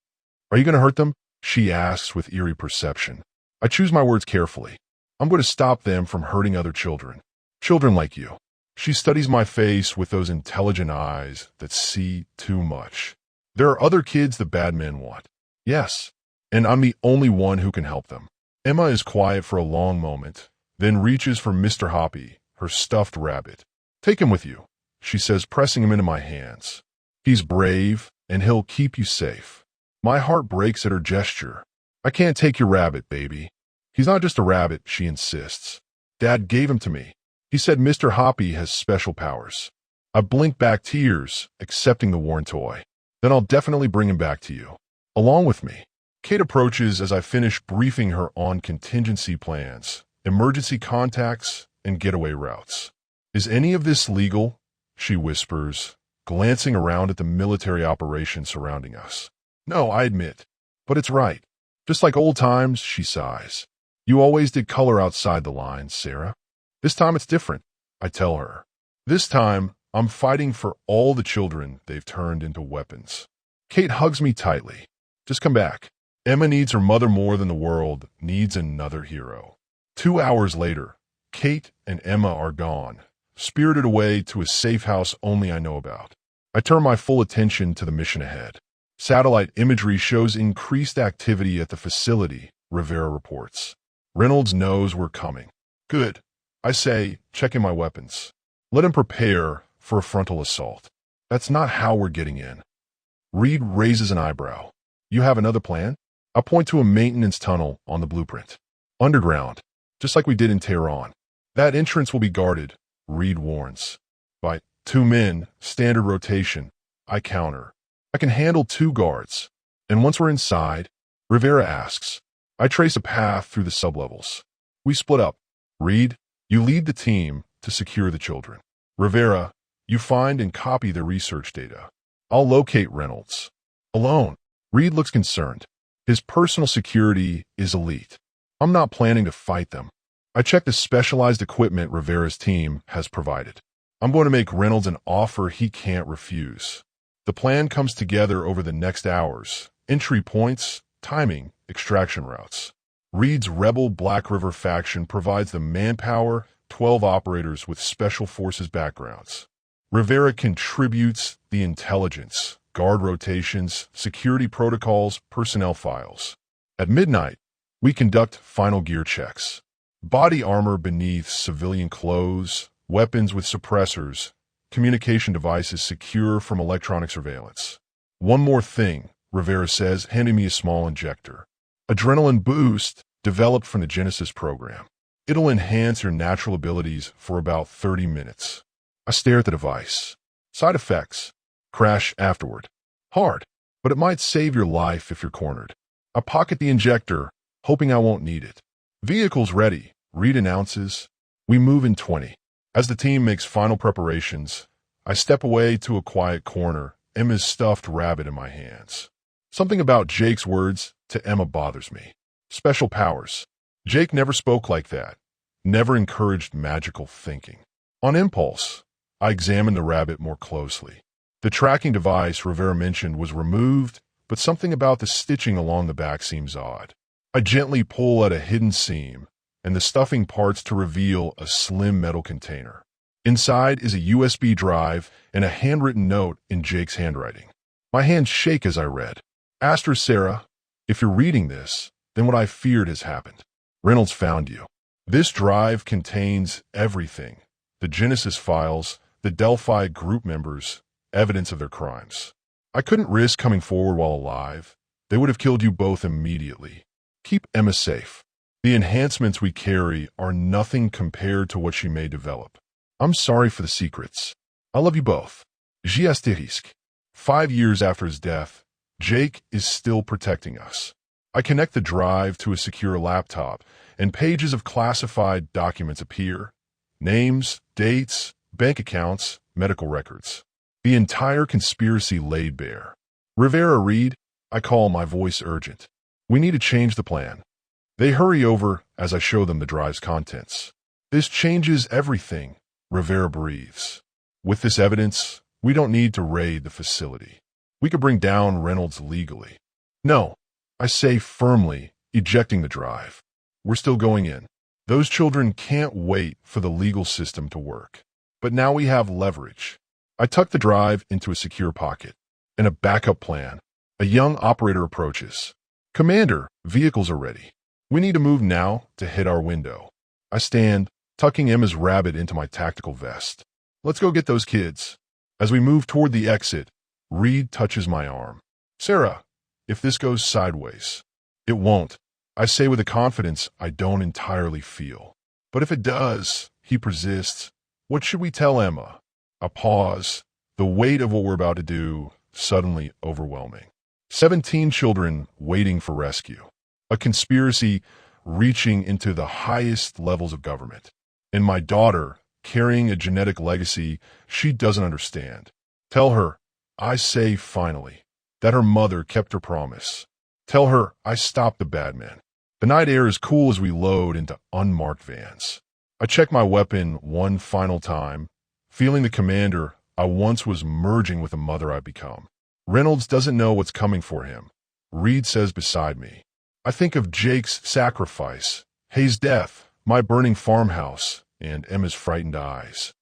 Are you going to hurt them? She asks with eerie perception. I choose my words carefully. I'm going to stop them from hurting other children. Children like you. She studies my face with those intelligent eyes that see too much. There are other kids the bad men want. Yes, and I'm the only one who can help them. Emma is quiet for a long moment, then reaches for Mr. Hoppy, her stuffed rabbit. Take him with you, she says, pressing him into my hands. He's brave, and he'll keep you safe. My heart breaks at her gesture. I can't take your rabbit, baby. He's not just a rabbit, she insists. Dad gave him to me. He said Mr. Hoppy has special powers. I blink back tears, accepting the worn toy. Then I'll definitely bring him back to you. Along with me. Kate approaches as I finish briefing her on contingency plans, emergency contacts, and getaway routes. Is any of this legal? She whispers, glancing around at the military operation surrounding us. No, I admit, but it's right. Just like old times, she sighs. You always did color outside the lines, Sarah. This time it's different, I tell her. This time, I'm fighting for all the children they've turned into weapons. Kate hugs me tightly. Just come back. Emma needs her mother more than the world needs another hero. 2 hours later, Kate and Emma are gone, spirited away to a safe house only I know about. I turn my full attention to the mission ahead. Satellite imagery shows increased activity at the facility, Rivera reports. Reynolds knows we're coming. Good. I say, checking my weapons. Let him prepare for a frontal assault. That's not how we're getting in. Reed raises an eyebrow. You have another plan? I point to a maintenance tunnel on the blueprint. Underground, just like we did in Tehran. That entrance will be guarded, Reed warns. By 2 men, standard rotation, I counter. I can handle 2 guards. And once we're inside, Rivera asks. I trace a path through the sublevels. We split up. Reed, you lead the team to secure the children. Rivera, you find and copy the research data. I'll locate Reynolds. Alone. Reed looks concerned. His personal security is elite. I'm not planning to fight them. I check the specialized equipment Rivera's team has provided. I'm going to make Reynolds an offer he can't refuse. The plan comes together over the next hours. Entry points, timing, extraction routes. Reed's Rebel Black River faction provides the manpower, 12 operators with special forces backgrounds. Rivera contributes the intelligence, guard rotations, security protocols, personnel files. At midnight, we conduct final gear checks. Body armor beneath civilian clothes, weapons with suppressors, communication devices secure from electronic surveillance. One more thing, Rivera says, handing me a small injector. Adrenaline boost developed from the Genesis program. It'll enhance your natural abilities for about 30 minutes. I stare at the device. Side effects. Crash afterward. Hard, but it might save your life if you're cornered. I pocket the injector, hoping I won't need it. Vehicle's ready, Reed announces. We move in 20. As the team makes final preparations, I step away to a quiet corner, Emma's stuffed rabbit in my hands. Something about Jake's words to Emma bothers me. Special powers. Jake never spoke like that, never encouraged magical thinking. On impulse, I examined the rabbit more closely. The tracking device Rivera mentioned was removed, but something about the stitching along the back seems odd. I gently pull at a hidden seam, and the stuffing parts to reveal a slim metal container. Inside is a USB drive and a handwritten note in Jake's handwriting. My hands shake as I read. Aster Sarah, if you're reading this, then what I feared has happened. Reynolds found you. This drive contains everything. The Genesis files, the Delphi group members, evidence of their crimes. I couldn't risk coming forward while alive. They would have killed you both immediately. Keep Emma safe. The enhancements we carry are nothing compared to what she may develop. I'm sorry for the secrets. I love you both. Giasterisk. 5 years after his death, Jake is still protecting us. I connect the drive to a secure laptop, and pages of classified documents appear. Names, dates, bank accounts, medical records. The entire conspiracy laid bare. Rivera, Reed, I call, my voice urgent. We need to change the plan. They hurry over as I show them the drive's contents. This changes everything, Rivera breathes. With this evidence, we don't need to raid the facility. We could bring down Reynolds legally. No, I say firmly, ejecting the drive. We're still going in. Those children can't wait for the legal system to work. But now we have leverage. I tuck the drive into a secure pocket. And a backup plan. A young operator approaches. Commander, vehicles are ready. We need to move now to hit our window. I stand, tucking Emma's rabbit into my tactical vest. Let's go get those kids. As we move toward the exit, Reed touches my arm. Sarah, if this goes sideways. It won't, I say with a confidence I don't entirely feel. But if it does, he persists. What should we tell Emma? A pause, the weight of what we're about to do suddenly overwhelming. 17 children waiting for rescue. A conspiracy reaching into the highest levels of government. And my daughter, carrying a genetic legacy she doesn't understand. Tell her, I say finally, that her mother kept her promise. Tell her I stopped the bad men. The night air is cool as we load into unmarked vans. I check my weapon one final time, feeling the commander I once was merging with the mother I've become. Reynolds doesn't know what's coming for him. Reed says beside me. I think of Jake's sacrifice, Hayes' death, my burning farmhouse, and Emma's frightened eyes.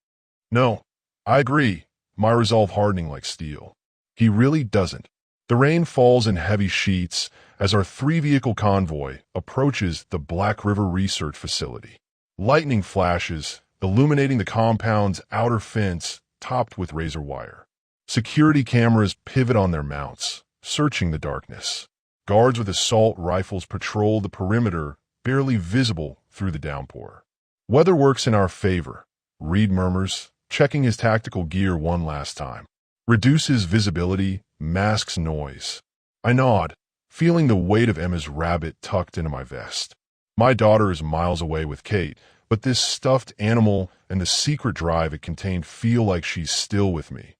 No, I agree, my resolve hardening like steel. He really doesn't. The rain falls in heavy sheets as our 3-vehicle convoy approaches the Black River Research Facility. Lightning flashes, illuminating the compound's outer fence topped with razor wire. Security cameras pivot on their mounts, searching the darkness. Guards with assault rifles patrol the perimeter, barely visible through the downpour. Weather works in our favor, Reed murmurs, checking his tactical gear one last time. Reduces visibility, masks noise. I nod, feeling the weight of Emma's rabbit tucked into my vest. My daughter is miles away with Kate, but this stuffed animal and the secret drive it contained feel like she's still with me,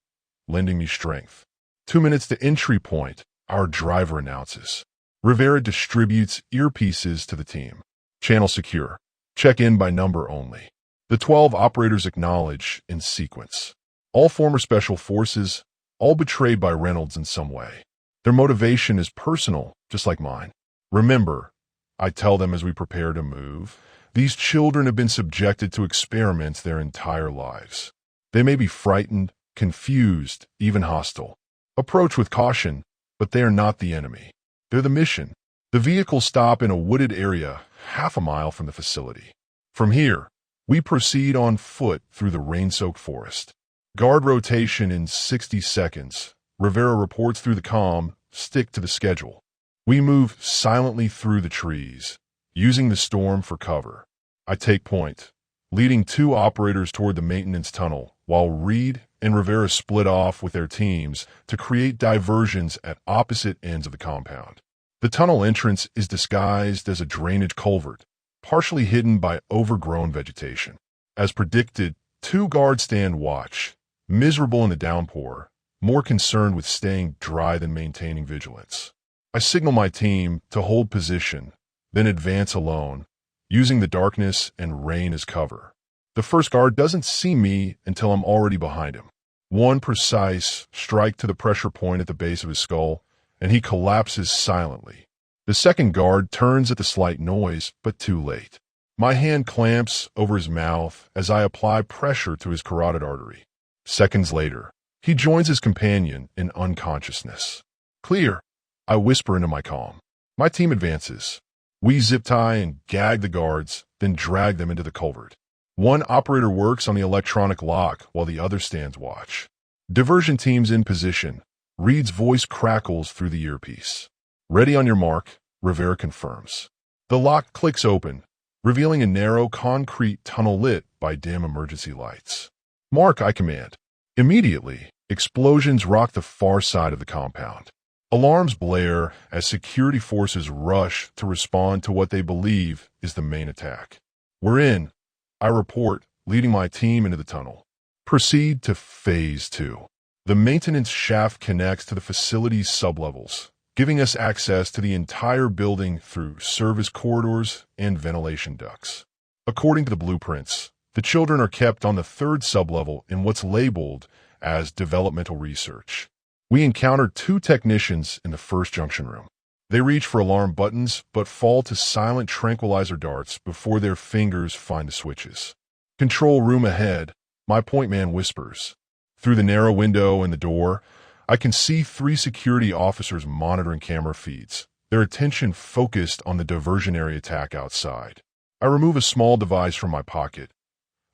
lending me strength. 2 minutes to entry point, our driver announces. Rivera distributes earpieces to the team. Channel secure. Check in by number only. The 12 operators acknowledge in sequence. All former special forces, all betrayed by Reynolds in some way. Their motivation is personal, just like mine. Remember, I tell them as we prepare to move, these children have been subjected to experiments their entire lives. They may be frightened, confused, even hostile. Approach with caution, but they are not the enemy. They're the mission. The vehicles stop in a wooded area half a mile from the facility. From here, we proceed on foot through the rain-soaked forest. Guard rotation in 60 seconds. Rivera reports through the comm, stick to the schedule. We move silently through the trees, using the storm for cover. I take point, leading 2 operators toward the maintenance tunnel, while Reed and Rivera split off with their teams to create diversions at opposite ends of the compound. The tunnel entrance is disguised as a drainage culvert, partially hidden by overgrown vegetation. As predicted, 2 guards stand watch, miserable in the downpour, more concerned with staying dry than maintaining vigilance. I signal my team to hold position, then advance alone, using the darkness and rain as cover. The first guard doesn't see me until I'm already behind him. One precise strike to the pressure point at the base of his skull, and he collapses silently. The second guard turns at the slight noise, but too late. My hand clamps over his mouth as I apply pressure to his carotid artery. Seconds later, he joins his companion in unconsciousness. Clear, I whisper into my comm. My team advances. We zip tie and gag the guards, then drag them into the culvert. One operator works on the electronic lock while the other stands watch. Diversion teams in position. Reed's voice crackles through the earpiece. Ready on your mark, Rivera confirms. The lock clicks open, revealing a narrow concrete tunnel lit by dim emergency lights. Mark, I command. Immediately, explosions rock the far side of the compound. Alarms blare as security forces rush to respond to what they believe is the main attack. We're in, I report, leading my team into the tunnel. Proceed to Phase 2. The maintenance shaft connects to the facility's sublevels, giving us access to the entire building through service corridors and ventilation ducts. According to the blueprints, the children are kept on the 3rd sublevel in what's labeled as developmental research. We encounter 2 technicians in the first junction room. They reach for alarm buttons, but fall to silent tranquilizer darts before their fingers find the switches. Control room ahead, my point man whispers. Through the narrow window in the door, I can see 3 security officers monitoring camera feeds, their attention focused on the diversionary attack outside. I remove a small device from my pocket,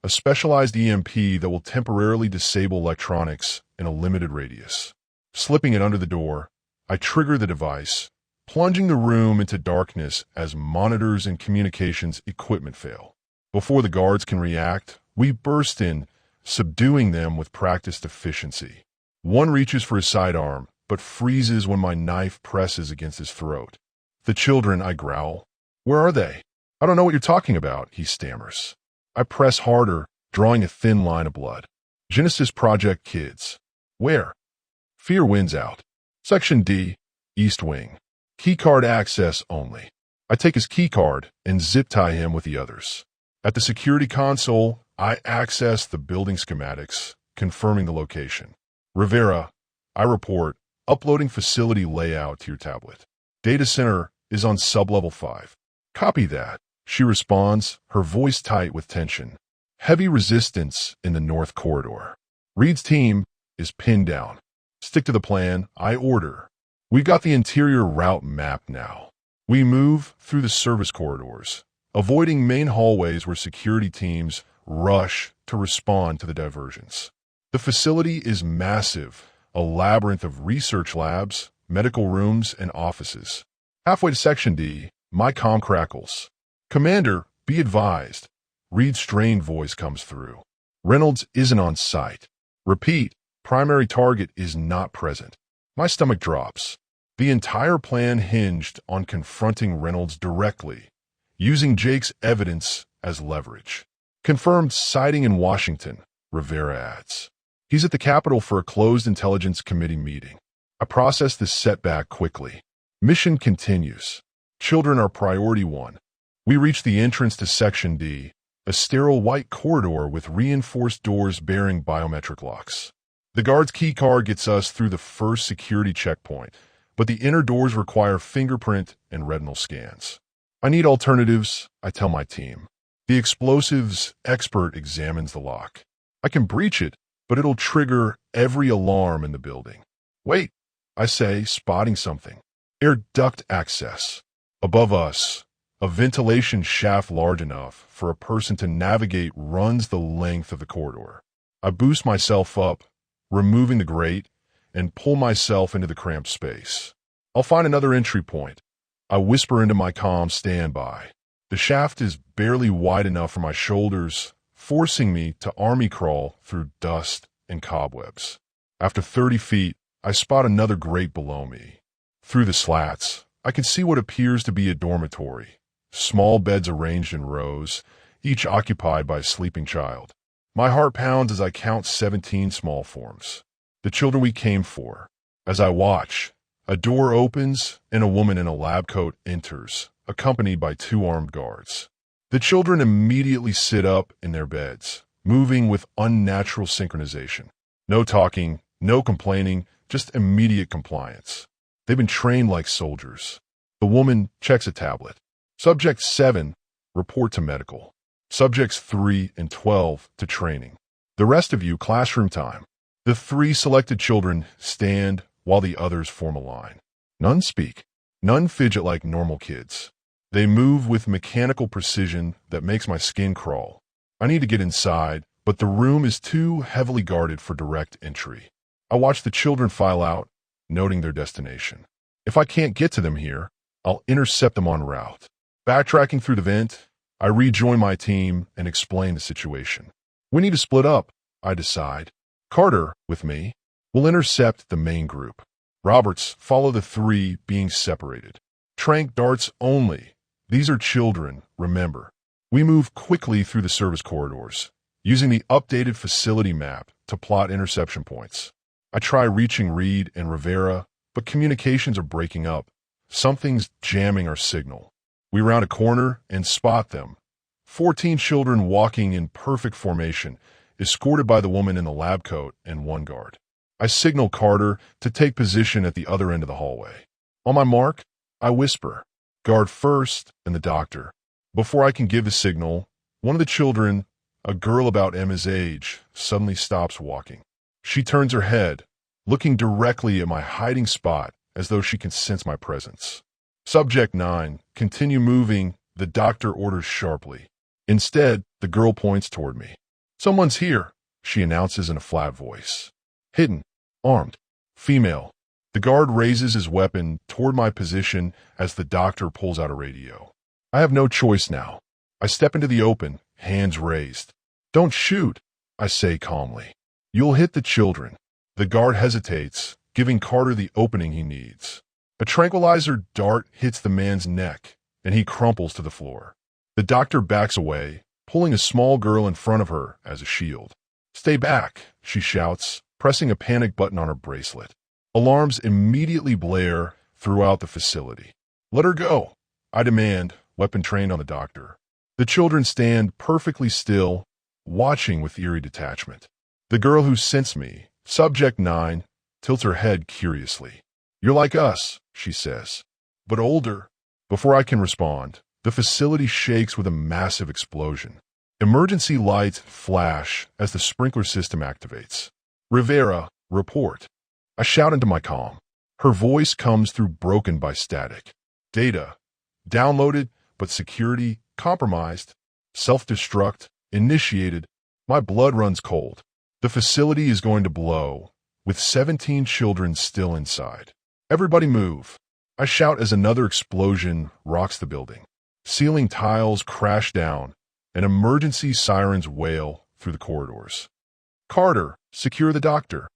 a specialized EMP that will temporarily disable electronics in a limited radius. Slipping it under the door, I trigger the device, plunging the room into darkness as monitors and communications equipment fail. Before the guards can react, we burst in, subduing them with practiced efficiency. One reaches for his sidearm, but freezes when my knife presses against his throat. The children, I growl. Where are they? I don't know what you're talking about, he stammers. I press harder, drawing a thin line of blood. Genesis Project kids. Where? Fear wins out. Section D, East Wing. Keycard access only. I take his keycard and zip tie him with the others. At the security console, I access the building schematics, confirming the location. Rivera, I report, uploading facility layout to your tablet. Data center is on sublevel 5. Copy that, she responds, her voice tight with tension. Heavy resistance in the north corridor. Reed's team is pinned down. Stick to the plan, I order. We've got the interior route mapped now. We move through the service corridors, avoiding main hallways where security teams rush to respond to the diversions. The facility is massive, a labyrinth of research labs, medical rooms, and offices. Halfway to Section D, my comm crackles. Commander, be advised. Reed's strained voice comes through. Reynolds isn't on site. Repeat, primary target is not present. My stomach drops. The entire plan hinged on confronting Reynolds directly, using Jake's evidence as leverage. Confirmed sighting in Washington, Rivera adds. He's at the Capitol for a closed Intelligence Committee meeting. I process this setback quickly. Mission continues. Children are priority 1. We reach the entrance to Section D, a sterile white corridor with reinforced doors bearing biometric locks. The guard's key card gets us through the first security checkpoint, but the inner doors require fingerprint and retinal scans. I need alternatives, I tell my team. The explosives expert examines the lock. I can breach it, but it'll trigger every alarm in the building. Wait, I say, spotting something. Air duct access. Above us, a ventilation shaft large enough for a person to navigate runs the length of the corridor. I boost myself up, removing the grate, and pull myself into the cramped space. I'll find another entry point. I whisper into my comm standby. The shaft is barely wide enough for my shoulders, forcing me to army crawl through dust and cobwebs. After 30 feet, I spot another grate below me. Through the slats, I can see what appears to be a dormitory. Small beds arranged in rows, each occupied by a sleeping child. My heart pounds as I count 17 small forms. The children we came for. As I watch, a door opens and a woman in a lab coat enters, accompanied by 2 armed guards. The children immediately sit up in their beds, moving with unnatural synchronization. No talking, no complaining, just immediate compliance. They've been trained like soldiers. The woman checks a tablet. Subject 7, report to medical. Subjects 3 and 12 to training. The rest of you, classroom time. The 3 selected children stand while the others form a line. None speak. None fidget like normal kids. They move with mechanical precision that makes my skin crawl. I need to get inside, but the room is too heavily guarded for direct entry. I watch the children file out, noting their destination. If I can't get to them here, I'll intercept them en route. Backtracking through the vent, I rejoin my team and explain the situation. We need to split up, I decide. Carter, with me, will intercept the main group. Roberts follow the 3 being separated. Trank darts only. These are children, remember. We move quickly through the service corridors, using the updated facility map to plot interception points. I try reaching Reed and Rivera, but communications are breaking up. Something's jamming our signal. We round a corner and spot them. 14 children walking in perfect formation, escorted by the woman in the lab coat and 1 guard. I signal Carter to take position at the other end of the hallway. On my mark, I whisper, guard first and the doctor. Before I can give the signal, one of the children, a girl about Emma's age, suddenly stops walking. She turns her head, looking directly at my hiding spot as though she can sense my presence. Subject 9, continue moving, the doctor orders sharply. Instead, the girl points toward me. Someone's here, she announces in a flat voice. Hidden, armed, female. The guard raises his weapon toward my position as the doctor pulls out a radio. I have no choice now. I step into the open, hands raised. Don't shoot, I say calmly. You'll hit the children. The guard hesitates, giving Carter the opening he needs. A tranquilizer dart hits the man's neck, and he crumples to the floor. The doctor backs away, pulling a small girl in front of her as a shield. Stay back, she shouts, pressing a panic button on her bracelet. Alarms immediately blare throughout the facility. Let her go, I demand, weapon trained on the doctor. The children stand perfectly still, watching with eerie detachment. The girl who sensed me, Subject 9, tilts her head curiously. You're like us, she says, but older. Before I can respond, the facility shakes with a massive explosion. Emergency lights flash as the sprinkler system activates. Rivera, report. I shout into my comm. Her voice comes through broken by static. Data, downloaded, but security compromised. Self-destruct, initiated. My blood runs cold. The facility is going to blow, with 17 children still inside. Everybody move. I shout as another explosion rocks the building. Ceiling tiles crash down, and emergency sirens wail through the corridors. Carter, secure the doctor.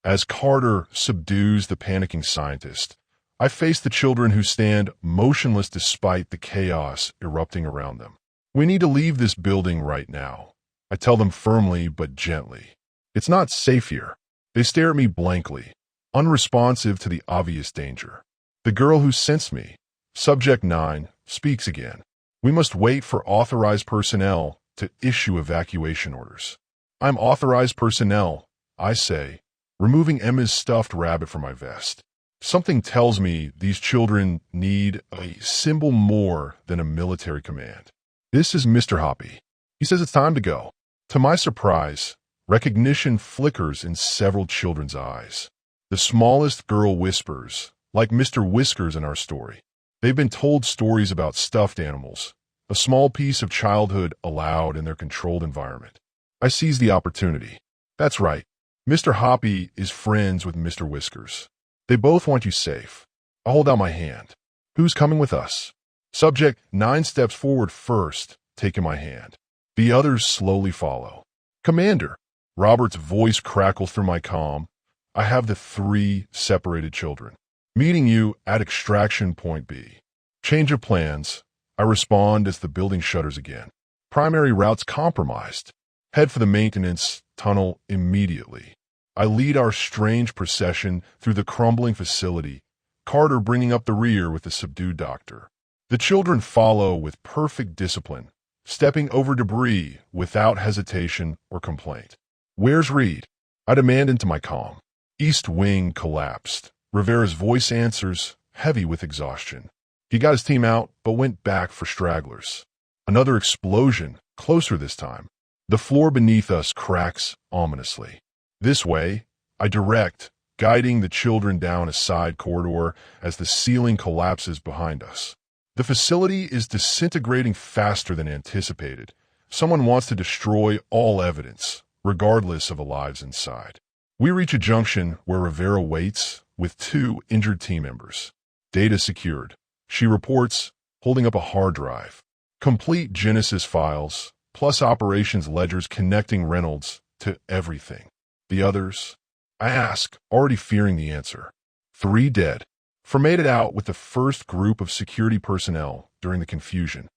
As Carter subdues the panicking scientist, I face the children who stand motionless despite the chaos erupting around them. We need to leave this building right now. I tell them firmly but gently. It's not safe here. They stare at me blankly, unresponsive to the obvious danger. The girl who sensed me, Subject 9, speaks again. We must wait for authorized personnel to issue evacuation orders. I'm authorized personnel, I say, removing Emma's stuffed rabbit from my vest. Something tells me these children need a symbol more than a military command. This is Mr. Hoppy. He says it's time to go. To my surprise, recognition flickers in several children's eyes. The smallest girl whispers, like Mr. Whiskers in our story. They've been told stories about stuffed animals, a small piece of childhood allowed in their controlled environment. I seize the opportunity. That's right. Mr. Hoppy is friends with Mr. Whiskers. They both want you safe. I hold out my hand. Who's coming with us? Subject 9 steps forward first, taking my hand. The others slowly follow. Commander, Robert's voice crackles through my comm. I have the 3 separated children. Meeting you at extraction point B. Change of plans. I respond as the building shutters again. Primary routes compromised. Head for the maintenance tunnel immediately. I lead our strange procession through the crumbling facility, Carter bringing up the rear with the subdued doctor. The children follow with perfect discipline, stepping over debris without hesitation or complaint. Where's Reed? I demand into my comm. East wing collapsed. Rivera's voice answers, heavy with exhaustion. He got his team out, but went back for stragglers. Another explosion, closer this time. The floor beneath us cracks ominously. This way, I direct, guiding the children down a side corridor as the ceiling collapses behind us. The facility is disintegrating faster than anticipated. Someone wants to destroy all evidence, regardless of the lives inside. We reach a junction where Rivera waits with 2 injured team members. Data secured. She reports, holding up a hard drive. Complete Genesis files, plus operations ledgers connecting Reynolds to everything. The others? I ask, already fearing the answer. 3 dead. Formated out with the first group of security personnel during the confusion.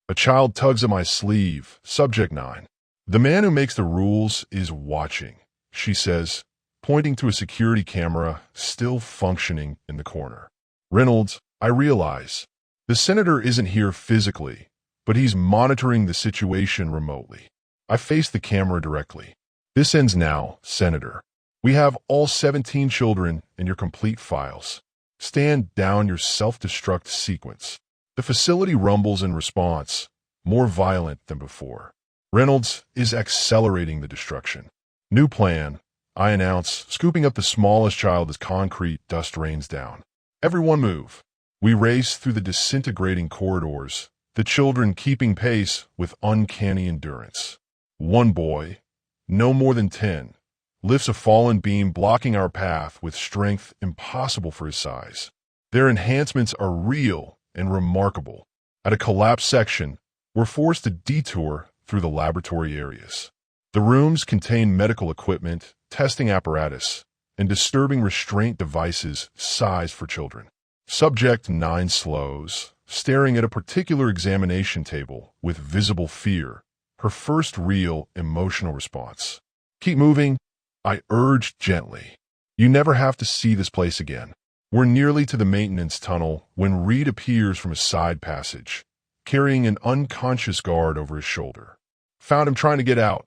A child tugs at my sleeve, subject 9. The man who makes the rules is watching, she says, pointing to a security camera still functioning in the corner. Reynolds, I realize. The senator isn't here physically, but he's monitoring the situation remotely. I face the camera directly. This ends now, Senator. We have all 17 children in your complete files. Stand down your self-destruct sequence. The facility rumbles in response, more violent than before. Reynolds is accelerating the destruction. New plan, I announce, scooping up the smallest child as concrete dust rains down. Everyone move. We race through the disintegrating corridors, the children keeping pace with uncanny endurance. One boy, no more than 10, lifts a fallen beam blocking our path with strength impossible for his size. Their enhancements are real and remarkable. At a collapsed section, we're forced to detour through the laboratory areas. The rooms contain medical equipment, testing apparatus, and disturbing restraint devices sized for children. Subject 9 slows, staring at a particular examination table with visible fear, her first real emotional response. Keep moving, I urge gently. You never have to see this place again. We're nearly to the maintenance tunnel when Reed appears from a side passage, carrying an unconscious guard over his shoulder. Found him trying to get out,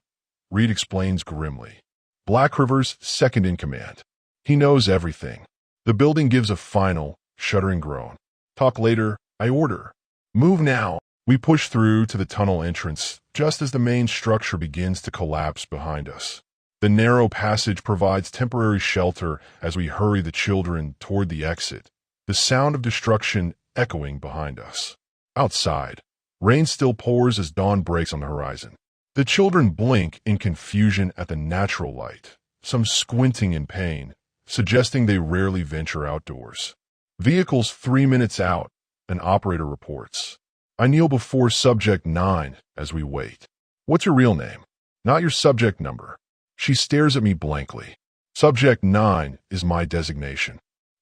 Reed explains grimly. Black River's second in command. He knows everything. The building gives a final, shuddering groan. Talk later, I order. Move now. We push through to the tunnel entrance just as the main structure begins to collapse behind us. The narrow passage provides temporary shelter as we hurry the children toward the exit, the sound of destruction echoing behind us. Outside, rain still pours as dawn breaks on the horizon. The children blink in confusion at the natural light, some squinting in pain, suggesting they rarely venture outdoors. Vehicles 3 minutes out, an operator reports. I kneel before subject 9 as we wait. What's your real name? Not your subject number. She stares at me blankly. Subject 9 is my designation.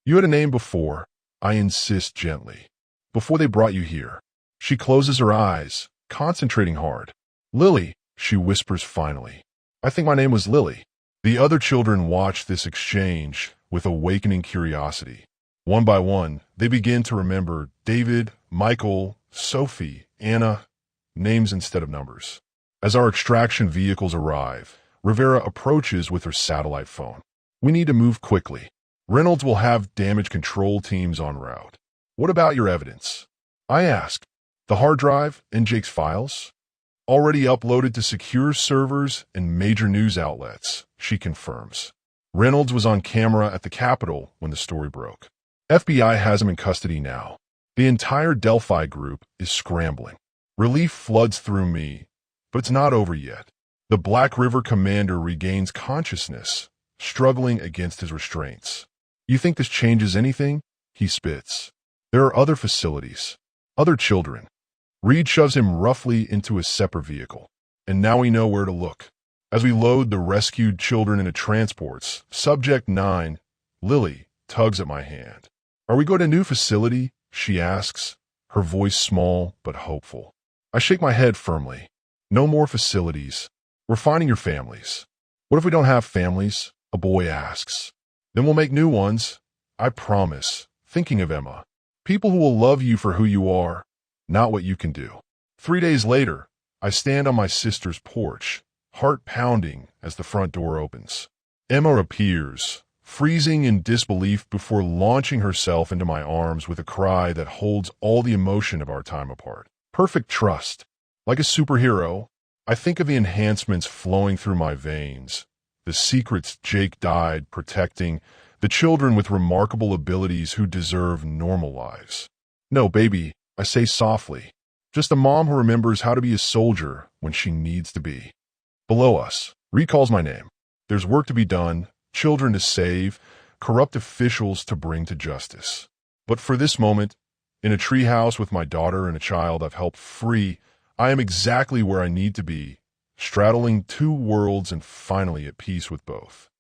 You had a name before, I insist gently. Before they brought you here. She closes her eyes, concentrating hard. Lily, she whispers finally. I think my name was Lily. The other children watch this exchange with awakening curiosity. One by one, they begin to remember David, Michael, Sophie, Anna, names instead of numbers. As our extraction vehicles arrive, Rivera approaches with her satellite phone. We need to move quickly. Reynolds will have damage control teams en route. What about your evidence? I ask. The hard drive and Jake's files? Already uploaded to secure servers and major news outlets, she confirms. Reynolds was on camera at the Capitol when the story broke. FBI has him in custody now. The entire Delphi group is scrambling. Relief floods through me, but it's not over yet. The Black River commander regains consciousness, struggling against his restraints. You think this changes anything? He spits. There are other facilities, other children. Reed shoves him roughly into a separate vehicle. And now we know where to look. As we load the rescued children into transports, Subject 9, Lily, tugs at my hand. Are we going to a new facility? She asks, her voice small but hopeful. I shake my head firmly. No more facilities. We're finding your families. What if we don't have families? A boy asks. Then we'll make new ones. I promise. Thinking of Emma. People who will love you for who you are, not what you can do. 3 days later, I stand on my sister's porch, heart pounding as the front door opens. Emma appears, freezing in disbelief before launching herself into my arms with a cry that holds all the emotion of our time apart. Perfect trust. Like a superhero, I think of the enhancements flowing through my veins, the secrets Jake died protecting, the children with remarkable abilities who deserve normal lives. No, baby, I say softly. Just a mom who remembers how to be a soldier when she needs to be. Below us, Reed calls my name. There's work to be done, children to save, corrupt officials to bring to justice. But for this moment, in a treehouse with my daughter and a child I've helped free, I am exactly where I need to be, straddling two worlds and finally at peace with both.